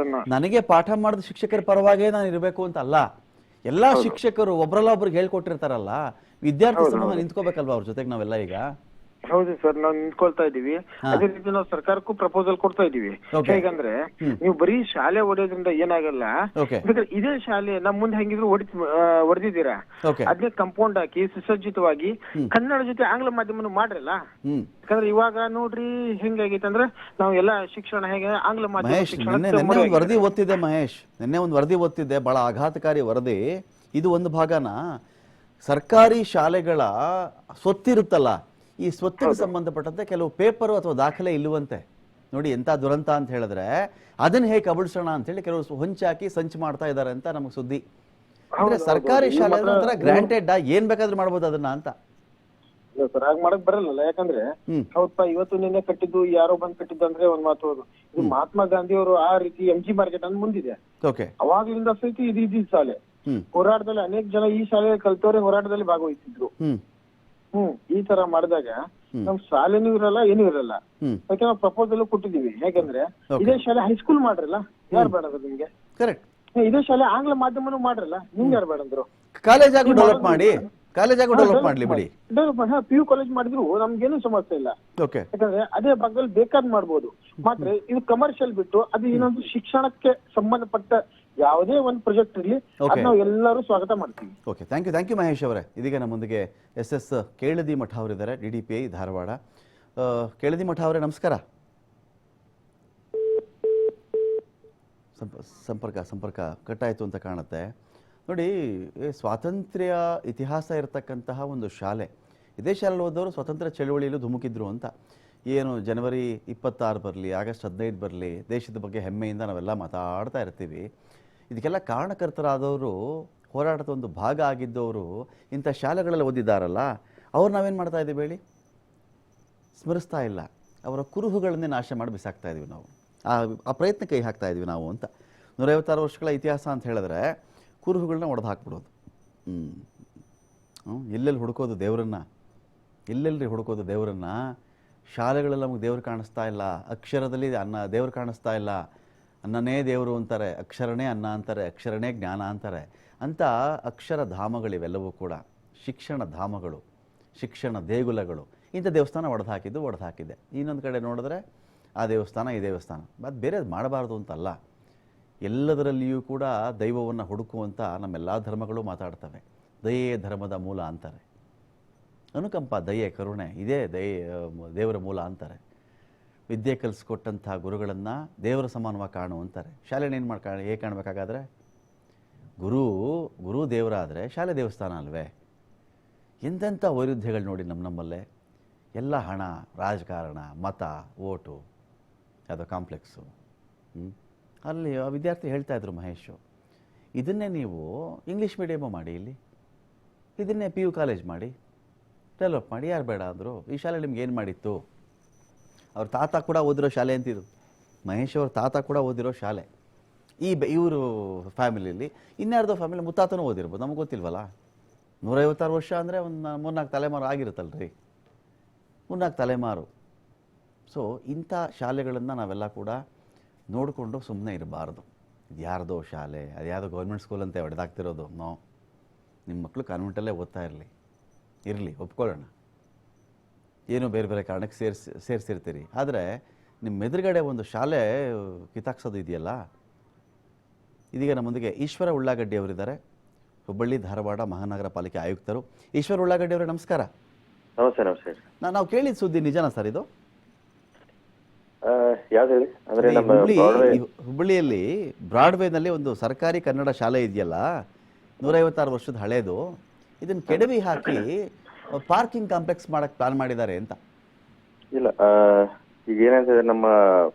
ನನಗೆ ಪಾಠ ಮಾಡಿದ ಶಿಕ್ಷಕರ ಪರವಾಗೇ ನಾನು ಇರಬೇಕು ಅಂತ ಅಲ್ಲ, ಎಲ್ಲಾ ಶಿಕ್ಷಕರು ಒಬ್ರಲ್ಲ ಒಬ್ರಿಗೆ ಹೇಳ್ಕೊಟ್ಟಿರ್ತಾರಲ್ಲ, ವಿದ್ಯಾರ್ಥಿ ಸಮೂಹ ನಿಂತ್ಕೋಬೇಕಲ್ವಾ ಅವ್ರ ಜೊತೆಗೆ ನಾವೆಲ್ಲ. ಈಗ ಹೌದು ಸರ್, ನಾವು ನಿಂತ್ಕೊಳ್ತಾ ಇದೀವಿ. ಅದೇ ರೀತಿ ನಾವು ಸರ್ಕಾರಕ್ಕೂ ಪ್ರಪೋಸಲ್ ಕೊಡ್ತಾ ಇದೀವಿ. ಹೇಗಂದ್ರೆ ನೀವು ಬರೀ ಶಾಲೆ ಹೊಡೆಯೋದ್ರಿಂದ ಏನಾಗಲ್ಲ, ಇದೇ ಶಾಲೆ ನಮ್ ಮುಂದೆ ಹೆಂಗಿದ್ರು ಹೊಡೆದಿದ್ದೀರಾ, ಅದೇ ಕಂಪೌಂಡ್ ಹಾಕಿ ಸುಸಜ್ಜಿತವಾಗಿ ಕನ್ನಡ ಜೊತೆ ಆಂಗ್ಲ ಮಾಧ್ಯಮನು ಮಾಡ್ರಲ್ಲ. ಯಾಕಂದ್ರೆ ಇವಾಗ ನೋಡ್ರಿ ಹೆಂಗಾಗೈತೆ ಅಂದ್ರೆ ನಾವು ಎಲ್ಲ ಶಿಕ್ಷಣ ಹೇಗೆ ಆಂಗ್ಲ ಮಾಧ್ಯಮ ನಿನ್ನೆ ಒಂದು ವರದಿ ಓದ್ತಿದ್ದೆ ಮಹೇಶ್, ನಿನ್ನೆ ಒಂದು ವರದಿ ಓದ್ತಿದ್ದೆ, ಬಹಳ ಆಘಾತಕಾರಿ ವರದಿ. ಇದು ಒಂದು ಭಾಗನ ಸರ್ಕಾರಿ ಶಾಲೆಗಳ ಸ್ವತ್ತಿರುತ್ತಲ್ಲ, ಈ ಸ್ವತ್ತಿಗೆ ಸಂಬಂಧಪಟ್ಟಂತೆ ಕೆಲವು ಪೇಪರು ಅಥವಾ ದಾಖಲೆ ಇಲ್ಲವಂತೆ. ನೋಡಿ ಎಂತ ದುರಂತ ಅಂತ ಹೇಳಿದ್ರೆ, ಅದನ್ನ ಹೇಗೆ ಕಬಳಿಸೋಣ ಅಂತ ಹೇಳಿ ಕೆಲವರು ಹೊಂಚಾಕಿ ಸಂಚು ಮಾಡ್ತಾ ಇದ್ದಾರೆ ಅಂತ ನಮಗೆ ಸುದ್ದಿ. ಅಂದ್ರೆ ಸರ್ಕಾರಿ ಶಾಲೆ ಒಂಥರ ಗ್ರಾಂಟೆಡ್, ಏನ್ ಬೇಕಾದ್ರೂ ಮಾಡ್ಬೋದು ಅದನ್ನ ಅಂತ. ಸರ್ ಹಾಗೆ ಮಾಡಕ್ ಬರಲ್ಲ. ಯಾಕಂದ್ರೆ ಹೌದಪ್ಪ, ಇವತ್ತು ನಿನ್ನೆ ಕಟ್ಟಿದ್ದು ಯಾರೋ ಬಂದ್ ಕಟ್ಟಿದ್ದು ಅಂದ್ರೆ ಒಂದ್ ಮಾತು ಹೌದು. ಇದು ಮಹಾತ್ಮ ಗಾಂಧಿ ಅವರು ಆ ರೀತಿ MG ಮಾರ್ಕೆಟ್ ಅಂತ ಮುಂದಿದೆ, ಅವಾಗ್ಲಿಂದ ಸಹಿತ ಇದು ಶಾಲೆ ಹೋರಾಟದಲ್ಲಿ ಅನೇಕ ಜನ ಈ ಶಾಲೆ ಕಲ್ತವ್ರೆ ಹೋರಾಟದಲ್ಲಿ ಭಾಗವಹಿಸಿದ್ರು. ಈ ತರ ಮಾಡಿದಾಗ ನಮ್ ಶಾಲೆನೂ ಇರಲ್ಲ, ಏನೂ ಇರಲ್ಲ. ಯಾಕೆ ನಾವು ಪ್ರಪೋಸಲ್ ಕೊಟ್ಟಿದೀವಿ. ಹೇಗಂದ್ರೆ ಇದೇ ಶಾಲೆ ಹೈಸ್ಕೂಲ್ ಮಾಡ್ರಲ್ಲ, ಯಾರು ಬೇಡಂದ್ರು ನಿಮ್ಗೆ? ಇದೇ ಶಾಲೆ ಆಂಗ್ಲ ಮಾಧ್ಯಮನೂ ಮಾಡ್ರಲ್ಲ, ನಿಮ್ಗೆ ಯಾರು ಬೇಡಂದ್ರು? ಕಾಲೇಜ್ ಆಗಿ ಡೆವಲಪ್ ಮಾಡಿ, ಡೆವಲಪ್ PU ಕಾಲೇಜ್ ಮಾಡಿದ್ರು ನಮ್ಗೇನು ಸಮಸ್ಯೆ ಇಲ್ಲ. ಯಾಕಂದ್ರೆ ಅದೇ ಭಾಗದಲ್ಲಿ ಬೇಕಾದ್ ಮಾಡ್ಬೋದು. ಮಾತ್ರ ಇದು ಕಮರ್ಷಿಯಲ್ ಬಿಟ್ಟು ಅದು ಇನ್ನೊಂದು ಶಿಕ್ಷಣಕ್ಕೆ ಸಂಬಂಧಪಟ್ಟ ಯಾವುದೇ ಒಂದು ಪ್ರಾಜೆಕ್ಟ್ ಇರಲಿ, ನಾವು ಎಲ್ಲರೂ ಸ್ವಾಗತ ಮಾಡ್ತೀವಿ. ಓಕೆ, ಥ್ಯಾಂಕ್ ಯು ಮಹೇಶ್ ಅವರೇ. ಇದೀಗ ನಮ್ಮೊಂದಿಗೆ SS ಕೇಳದಿ ಮಠ ಅವರಿದ್ದಾರೆ, DDPI ಧಾರವಾಡ. ಕೇಳದಿ ಮಠ ಅವರೇ ನಮಸ್ಕಾರ. ಸಂಪರ್ಕ ಕಟ್ಟಾಯಿತು ಅಂತ ಕಾಣುತ್ತೆ. ನೋಡಿ, ಸ್ವಾತಂತ್ರ್ಯ ಇತಿಹಾಸ ಇರತಕ್ಕಂತಹ ಒಂದು ಶಾಲೆ, ಇದೇ ಶಾಲೆ ಓದೋರು ಸ್ವಾತಂತ್ರ್ಯ ಚಳವಳಿಯಲ್ಲೂ ಧುಮುಕಿದ್ರು ಅಂತ. ಏನು ಜನವರಿ 26 ಬರಲಿ, ಆಗಸ್ಟ್ 15 ಬರಲಿ, ದೇಶದ ಬಗ್ಗೆ ಹೆಮ್ಮೆಯಿಂದ ನಾವೆಲ್ಲ ಮಾತಾಡ್ತಾ ಇರ್ತೀವಿ. ಇದಕ್ಕೆಲ್ಲ ಕಾರಣಕರ್ತರಾದವರು, ಹೋರಾಟದ ಒಂದು ಭಾಗ ಆಗಿದ್ದವರು ಇಂಥ ಶಾಲೆಗಳಲ್ಲಿ ಓದಿದ್ದಾರಲ್ಲ, ಅವ್ರು ನಾವೇನು ಮಾಡ್ತಾ ಇದ್ದೀವಿ ಹೇಳಿ? ಸ್ಮರಿಸ್ತಾ ಇಲ್ಲ. ಅವರ ಕುರುಹುಗಳನ್ನೇ ನಾಶ ಮಾಡಿ ಬಿಸಾಕ್ತಾ ಇದೀವಿ ನಾವು. ಆ ಪ್ರಯತ್ನ ಕೈ ಹಾಕ್ತಾ ಇದೀವಿ ನಾವು ಅಂತ. 156 ವರ್ಷಗಳ ಇತಿಹಾಸ ಅಂತ ಹೇಳಿದ್ರೆ ಕುರುಹುಗಳನ್ನ ಒಡೆದು ಹಾಕ್ಬಿಡೋದು. ಎಲ್ಲೆಲ್ಲಿ ಹುಡುಕೋದು ದೇವರನ್ನ, ಎಲ್ಲೆಲ್ಲರಿ ಹುಡುಕೋದು ದೇವರನ್ನ? ಶಾಲೆಗಳಲ್ಲಿ ನಮಗೆ ದೇವ್ರು ಕಾಣಿಸ್ತಾ ಇಲ್ಲ, ಅಕ್ಷರದಲ್ಲಿ ದೇವ್ರು ಕಾಣಿಸ್ತಾ ಇಲ್ಲ. ಅನ್ನನೇ ದೇವರು ಅಂತಾರೆ, ಅಕ್ಷರನೇ ಅನ್ನ ಅಂತಾರೆ, ಅಕ್ಷರನೇ ಜ್ಞಾನ ಅಂತಾರೆ ಅಂತ ಅಕ್ಷರ ಧಾಮಗಳಿವೆಲ್ಲವೂ ಕೂಡ ಶಿಕ್ಷಣ ಧಾಮಗಳು, ಶಿಕ್ಷಣ ದೇಗುಲಗಳು. ಇಂಥ ದೇವಸ್ಥಾನ ಒಡೆದು ಹಾಕಿದ್ದೆ. ಇನ್ನೊಂದು ಕಡೆ ನೋಡಿದ್ರೆ ಆ ದೇವಸ್ಥಾನ ಈ ದೇವಸ್ಥಾನ, ಅದು ಬೇರೆದು ಮಾಡಬಾರ್ದು ಅಂತಲ್ಲ. ಎಲ್ಲದರಲ್ಲಿಯೂ ಕೂಡ ದೈವವನ್ನು ಹುಡುಕುವಂಥ ನಮ್ಮೆಲ್ಲ ಧರ್ಮಗಳು ಮಾತಾಡ್ತವೆ. ದಯೆ ಧರ್ಮದ ಮೂಲ ಅಂತಾರೆ, ಅನುಕಂಪ, ದಯೆ, ಕರುಣೆ ಇದೇ ದೇವರ ಮೂಲ ಅಂತಾರೆ. ವಿದ್ಯೆ ಕಲಿಸ್ಕೊಟ್ಟಂಥ ಗುರುಗಳನ್ನು ದೇವರ ಸಮಾನವಾಗಿ ಕಾಣು ಅಂತಾರೆ. ಶಾಲೆನ ಹೇಗೆ ಕಾಣಬೇಕಾಗಾದ್ರೆ? ಗುರು ದೇವರಾದರೆ ಶಾಲೆ ದೇವಸ್ಥಾನ ಅಲ್ವೇ? ಎಂತೆಂಥ ವೈರುಧ್ಯಗಳು ನೋಡಿ ನಮ್ಮಲ್ಲೇ. ಎಲ್ಲ ಹಣ, ರಾಜಕಾರಣ, ಮತ, ಓಟು, ಯಾವುದೋ ಕಾಂಪ್ಲೆಕ್ಸು. ಅಲ್ಲಿ ಆ ವಿದ್ಯಾರ್ಥಿ ಹೇಳ್ತಾ ಇದ್ರು ಮಹೇಶು, ಇದನ್ನೇ ನೀವು ಇಂಗ್ಲೀಷ್ ಮೀಡಿಯಮು ಮಾಡಿ, ಇಲ್ಲಿ ಇದನ್ನೇ PU ಕಾಲೇಜ್ ಮಾಡಿ, ಡೆವಲಪ್ ಮಾಡಿ, ಯಾರು ಬೇಡ ಅಂದರು? ಈ ಶಾಲೆ ನಿಮ್ಗೆ ಏನು ಮಾಡಿತ್ತು? ಅವ್ರ ತಾತ ಕೂಡ ಓದಿರೋ ಶಾಲೆ ಅಂತಿದ್ದು. ಮಹೇಶ್ ಅವ್ರ ತಾತ ಕೂಡ ಓದಿರೋ ಶಾಲೆ. ಇವರು ಫ್ಯಾಮಿಲಿಯಲ್ಲಿ ಇನ್ಯಾರ್ದೋ ಫ್ಯಾಮಿಲಿ ಮುತ್ತಾತನೂ ಓದಿರ್ಬೋದು, ನಮಗೆ ಗೊತ್ತಿಲ್ವಲ್ಲ. 156 ವರ್ಷ ಅಂದರೆ ಒಂದು 3-4 ತಲೆಮಾರು ಆಗಿರುತ್ತಲ್ರಿ, 3-4 ತಲೆಮಾರು. ಸೊ ಇಂಥ ಶಾಲೆಗಳನ್ನು ನಾವೆಲ್ಲ ಕೂಡ ನೋಡಿಕೊಂಡು ಸುಮ್ಮನೆ ಇರಬಾರ್ದು. ಇದು ಯಾರ್ದೋ ಶಾಲೆ, ಅದು ಯಾವುದೋ ಗೌರ್ಮೆಂಟ್ ಸ್ಕೂಲ್ ಅಂತ ಹೊಡೆದಾಗ್ತಿರೋದು. ನಿಮ್ಮ ಮಕ್ಕಳು ಕಾನ್ವೆಂಟಲ್ಲೇ ಓದ್ತಾ ಇರಲಿ, ಒಪ್ಕೊಳ್ಳೋಣ. ಏನೋ ಬೇರೆ ಬೇರೆ ಕಾರಣಕ್ಕೆ ಸೇರಿಸಿರ್ತೀರಿ. ಆದರೆ ನಿಮ್ಮ ಎದುರುಗಡೆ ಒಂದು ಶಾಲೆ ಕಿತ್ತಾಕ್ಸೋದು ಇದೆಯಲ್ಲ. ಇದೀಗ ನಮ್ಮೊಂದಿಗೆ ಈಶ್ವರ ಉಳ್ಳಾಗಡ್ಡಿ ಅವರಿದ್ದಾರೆ, ಹುಬ್ಬಳ್ಳಿ ಧಾರವಾಡ ಮಹಾನಗರ ಪಾಲಿಕೆ ಆಯುಕ್ತರು. ಈಶ್ವರ ಉಳ್ಳಾಗಡ್ಡಿ ಅವರೇ ನಮಸ್ಕಾರ. ನಮಸ್ತೆ. ನಾವು ಕೇಳಿದ ಸುದ್ದಿ ನಿಜನಾ ಸರ್ ಇದು? ಹುಬ್ಬಳ್ಳಿಯಲ್ಲಿ ಬ್ರಾಡ್ವೇನಲ್ಲಿ ಒಂದು ಸರ್ಕಾರಿ ಕನ್ನಡ ಶಾಲೆ ಇದೆಯಲ್ಲ, 156 ವರ್ಷದ ಹಳೇದು, ಇದನ್ನ ಕೆಡವಿ ಹಾಕಿ ಪಾರ್ಕಿಂಗ್ ಕಾಂಪ್ಲೆಕ್ಸ್ ಮಾಡಕ್ ಪ್ಲಾನ್ ಮಾಡಿದ್ದಾರೆ ಅಂತ. ಇಲ್ಲ, ಈಗ ಏನಂತಂದ್ರೆ ನಮ್ಮ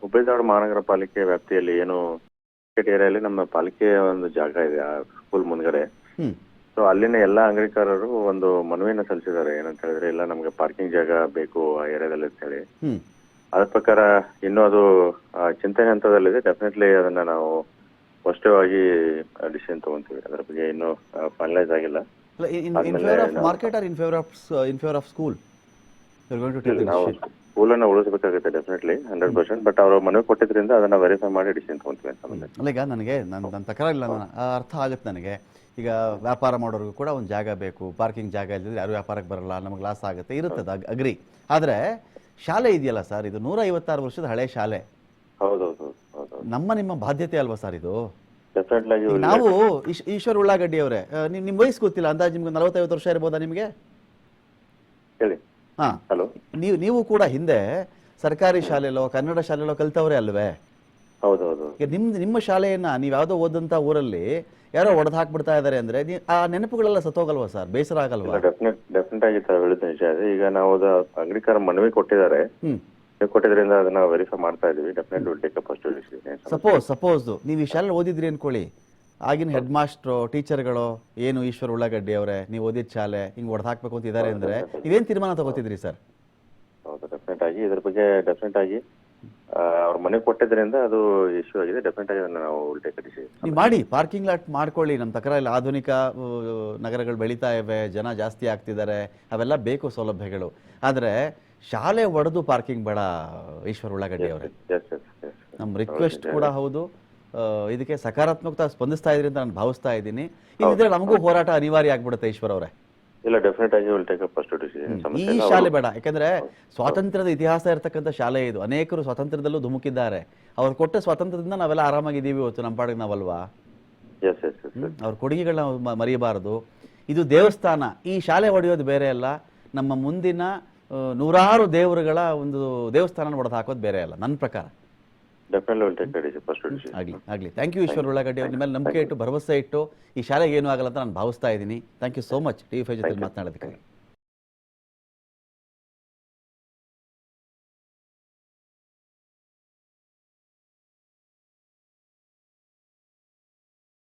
ಹುಬ್ಬಳ್ಳಿ ಧಾರವಾಡ ಮಹಾನಗರ ಪಾಲಿಕೆ ವ್ಯಾಪ್ತಿಯಲ್ಲಿ ಏನು ಏರಿಯಾದಲ್ಲಿ ನಮ್ಮ ಪಾಲಿಕೆಯ ಒಂದು ಜಾಗ ಇದೆ ಆ ಸ್ಕೂಲ್ ಮುಂದ್ಗಡೆ. ಸೊ ಅಲ್ಲಿನ ಎಲ್ಲಾ ಅಂಗಡಿಕಾರರು ಒಂದು ಮನವಿಯನ್ನು ಸಲ್ಲಿಸಿದ್ದಾರೆ. ಏನಂತ ಹೇಳಿದ್ರೆ, ಇಲ್ಲ ನಮ್ಗೆ ಪಾರ್ಕಿಂಗ್ ಜಾಗ ಬೇಕು ಆ ಏರಿಯಾದಲ್ಲಿ ಅಂತ ಹೇಳಿ. ಅದ್ರ ಪ್ರಕಾರ ಇನ್ನೂ ಅದು ಚಿಂತನೆ ಹಂತದಲ್ಲಿದೆ. ಡೆಫಿನೆಟ್ಲಿ ಅದನ್ನ ನಾವು ಸ್ಪಷ್ಟವಾಗಿ ಡಿಸಿಷನ್ ತಗೊಂತೀವಿ. ಅದ್ರ ಬಗ್ಗೆ ಇನ್ನೂ ಫೈನಲೈಸ್ ಆಗಿಲ್ಲ. In favor of market or in favor of school? You're going to take the decision. ಸ್ಕೂಲನ್ನ ಉಳಿಸಬೇಕಾಗುತ್ತೆ ಡೆಫಿನೆಟ್ಲಿ 100%. ಬಟ್ ಅವರು ಮನವಿ ಕೊಟ್ಟಿದ್ರಿಂದ ಅದನ್ನ ವೆರಿಫೈ ಮಾಡಿ ಡಿಸಿಷನ್ ತಗೊಂತೀವಿ ಅಂತ ಬಂದೆ. ಅಲ್ಲ ಈಗ ನನಗೆ ನನ್ನ ತಕರಾರಿಲ್ಲ, ನನ್ನ ಅರ್ಥ ಆಗುತ್ತೆ ನನಗೆ. ಈಗ ವ್ಯಾಪಾರ ಮಾಡೋರಿಗೂ ಕೂಡ ಒಂದು ಜಾಗ ಬೇಕು, ಪಾರ್ಕಿಂಗ್ ಜಾಗ ಇಲ್ಲದಿದ್ರೆ ಯಾರು ವ್ಯಾಪಾರಕ್ಕೆ ಬರಲ್ಲ, ನಮಗೆ ಲಾಸ್ ಆಗುತ್ತೆ, ಇರುತ್ತದೆ, ಅಗ್ರಿ. ಆದರೆ ಶಾಲೆ ಇದೆಯಲ್ಲ ಸರ್, ಇದು 156 ವರ್ಷದ ಹಳೆ ಶಾಲೆ. ಹೌದೌದು. ನಿಮ್ಮ ಬಾಧ್ಯತೆ ಅಲ್ವಾ ಸರ್ ಇದು? ಡೆಫಿನೆಟ್ಲಿ ಆಗಿ ನಾವು ಈಶ್ವರ್ ಉಳ್ಳಾಗಡ್ಡಿ ಅವರೇ, ನಿಮ್ಮ ವಯಸ್ಸು ಗೊತ್ತಿಲ್ಲ, ಅಂದಾಜು ನಿಮ್ಗೆ 40-50 ವರ್ಷ ಇರ್ಬೋದಾ ನಿಮಗೆ? ಹೇಳಿ. ಹಾ, ಹಲೋ. ನೀವು ಕೂಡ ಹಿಂದೆ ಸರ್ಕಾರಿ ಶಾಲೆಯಲ್ಲೋ ಕನ್ನಡ ಶಾಲೆಯಲ್ಲೋ ಕಲ್ತವ್ರೆ ಅಲ್ವೇ? ಹೌದೌದು. ಈಗ ನಿಮ್ಮ ಶಾಲೆಯನ್ನ ನೀವು ಯಾವುದೋ ಓದಂತ ಊರಲ್ಲಿ ಯಾರೋ ಒಡೆದು ಹಾಕ್ಬಿಡ್ತಾ ಇದ್ದಾರೆ ಅಂದ್ರೆ ಆ ನೆನಪುಗಳೆಲ್ಲ ಸತ್ತೋಗಲ್ವಾ ಸರ್? ಬೇಸರ ಆಗಲ್ವಾ? ಡೆಫಿನೆಟ್ ಆಗಿ ಹೇಳಿದ ನಿಜ ಇದೆ. ಈಗ ನಾವು ಅಂಗಡಿಕಾರ ಮನವಿ ಕೊಟ್ಟಿದ್ದಾರೆ, ಕೊಟ್ಟಿದ್ರಿಂದ ಅದನ್ನ ವೆರಿಫೈ ಮಾಡ್ತಾ ಇದೀವಿ. Definite will take up first decision. Suppose ನೀವು ಈ ಶಾಲೆ ಓದಿದ್ರಿ ಅನ್ಕೊಳ್ಳಿ, ಆಗಿನ ಹೆಡ್ ಮಾಸ್ಟ್ರು ಟೀಚರ್ಗಳು ಏನು ಈಶ್ವರ್ ಉಳ್ಳಾಗಡ್ಡಿ ಅವರೇ ನೀವು ಓದಿದ ಶಾಲೆ ಹಿಂಗ್ ಹೊಡೆದು ಹಾಕ್ಬೇಕು ಅಂತ ಇದ್ದಾರೆ ಅಂದ್ರೆ ನೀವೇನ್ ತೀರ್ಮಾನ ತಗೋತಿದ್ರಿ ಸರ್? ಹೌದು, ಡೆಫಿನೆಟ್ ಆಗಿ ಇದ್ರ ಬಗ್ಗೆ ಡೆಫಿನೆಟ್ ಆಗಿ ಅವ್ರ ಮನೆ ಕೊಟ್ಟಿದ್ರಿಂದ ಅದು ಇಶ್ಯೂ ಆಗಿದೆ. ಡೆಫಿನೆಟ್ ಆಗಿ ಅದನ್ನ ನಾವು ಟೇಕ್ ಅ ಡಿಸಿಷನ್. ನೀವು ಮಾಡಿ, ಪಾರ್ಕಿಂಗ್ ಲಾಟ್ ಮಾಡ್ಕೊಳ್ಳಿ, ನಮ್ಮ ತಕರಾರಿಲ್ಲ. ಆಧುನಿಕ ನಗರಗಳು ಬೆಳೀತಾ ಇವೆ, ಜನ ಜಾಸ್ತಿ ಆಗ್ತಿದ್ದಾರೆ, ಅವೆಲ್ಲ ಬೇಕು ಸೌಲಭ್ಯಗಳು. ಆದರೆ ಶಾಲೆ ಒಡೆದು ಪಾರ್ಕಿಂಗ್ ಬೇಡ ಈಶ್ವರ್ ಉಳ್ಳಾಗಡ್ಡಿ ಅವರೇ. ನಮ್ಮ ರಿಕ್ವೆಸ್ಟ್ ಕೂಡ ಹೌದು. ಇದಕ್ಕೆ ಸಕಾರಾತ್ಮಕ ಸ್ಪಂದಿಸ್ತಾ ಇದ್ರಿ ಅಂತ ನಾನು ಭಾವಿಸ್ತಾ ಇದ್ದೀನಿ. ಇಲ್ಲಿದ್ರೆ ನಮಗೂ ಹೋರಾಟ ಅನಿವಾರ್ಯ ಆಗ್ಬಿಡುತ್ತೆ ಈಶ್ವರ್ ಅವರೇ. ಇಲ್ಲ, ಡೆಫಿನೆಟ್ ಆಗಿ will take up first decision. ಈ ಶಾಲೆ ಬೇಡ, ಯಾಕಂದ್ರೆ ಸ್ವಾತಂತ್ರ್ಯದ ಇತಿಹಾಸ ಇರತಕ್ಕಂಥ ಶಾಲೆ ಇದು. ಅನೇಕರು ಸ್ವಾತಂತ್ರ್ಯದಲ್ಲೂ ಧುಮುಕಿದ್ದಾರೆ. ಅವ್ರು ಕೊಟ್ಟ ಸ್ವಾತಂತ್ರ್ಯದಿಂದ ನಾವೆಲ್ಲ ಆರಾಮಾಗಿದ್ದೀವಿ ಇವತ್ತು, ನಮ್ಮ ಪಾಡಿಗೆ ನಾವಲ್ವಾ? ಅವ್ರ ಕೊಡುಗೆಗಳನ್ನ ಮರೆಯಬಾರದು. ಇದು ದೇವಸ್ಥಾನ, ಈ ಶಾಲೆ ಹೊಡೆಯೋದು ಬೇರೆ ಅಲ್ಲ. ನಮ್ಮ ಮುಂದಿನ ನೂರಾರು ದೇವರುಗಳ ಒಂದು ದೇವಸ್ಥಾನ ಹೊಡೆದು ಹಾಕೋದು ಬೇರೆ ಅಲ್ಲ ನನ್ನ ಪ್ರಕಾರ. ಆಗ್ಲಿ. ಥ್ಯಾಂಕ್ ಯು ಈಶ್ವರ್ ಉಳ್ಳಾಗಡ್ಡಿ ಅವ್ರ ನಿಮ್ಮ ಮೇಲೆ ನಂಬಿಕೆ ಇಟ್ಟು ಭರವಸೆ ಇಟ್ಟು ಈ ಶಾಲೆಗೆ ಏನೂ ಆಗಲ್ಲ ಅಂತ ನಾನು ಭಾವಿಸ್ತಾ ಇದ್ದೀನಿ. Thank you so much TV5 ಜೊತೆ ಮಾತನಾಡೋದಕ್ಕೆ.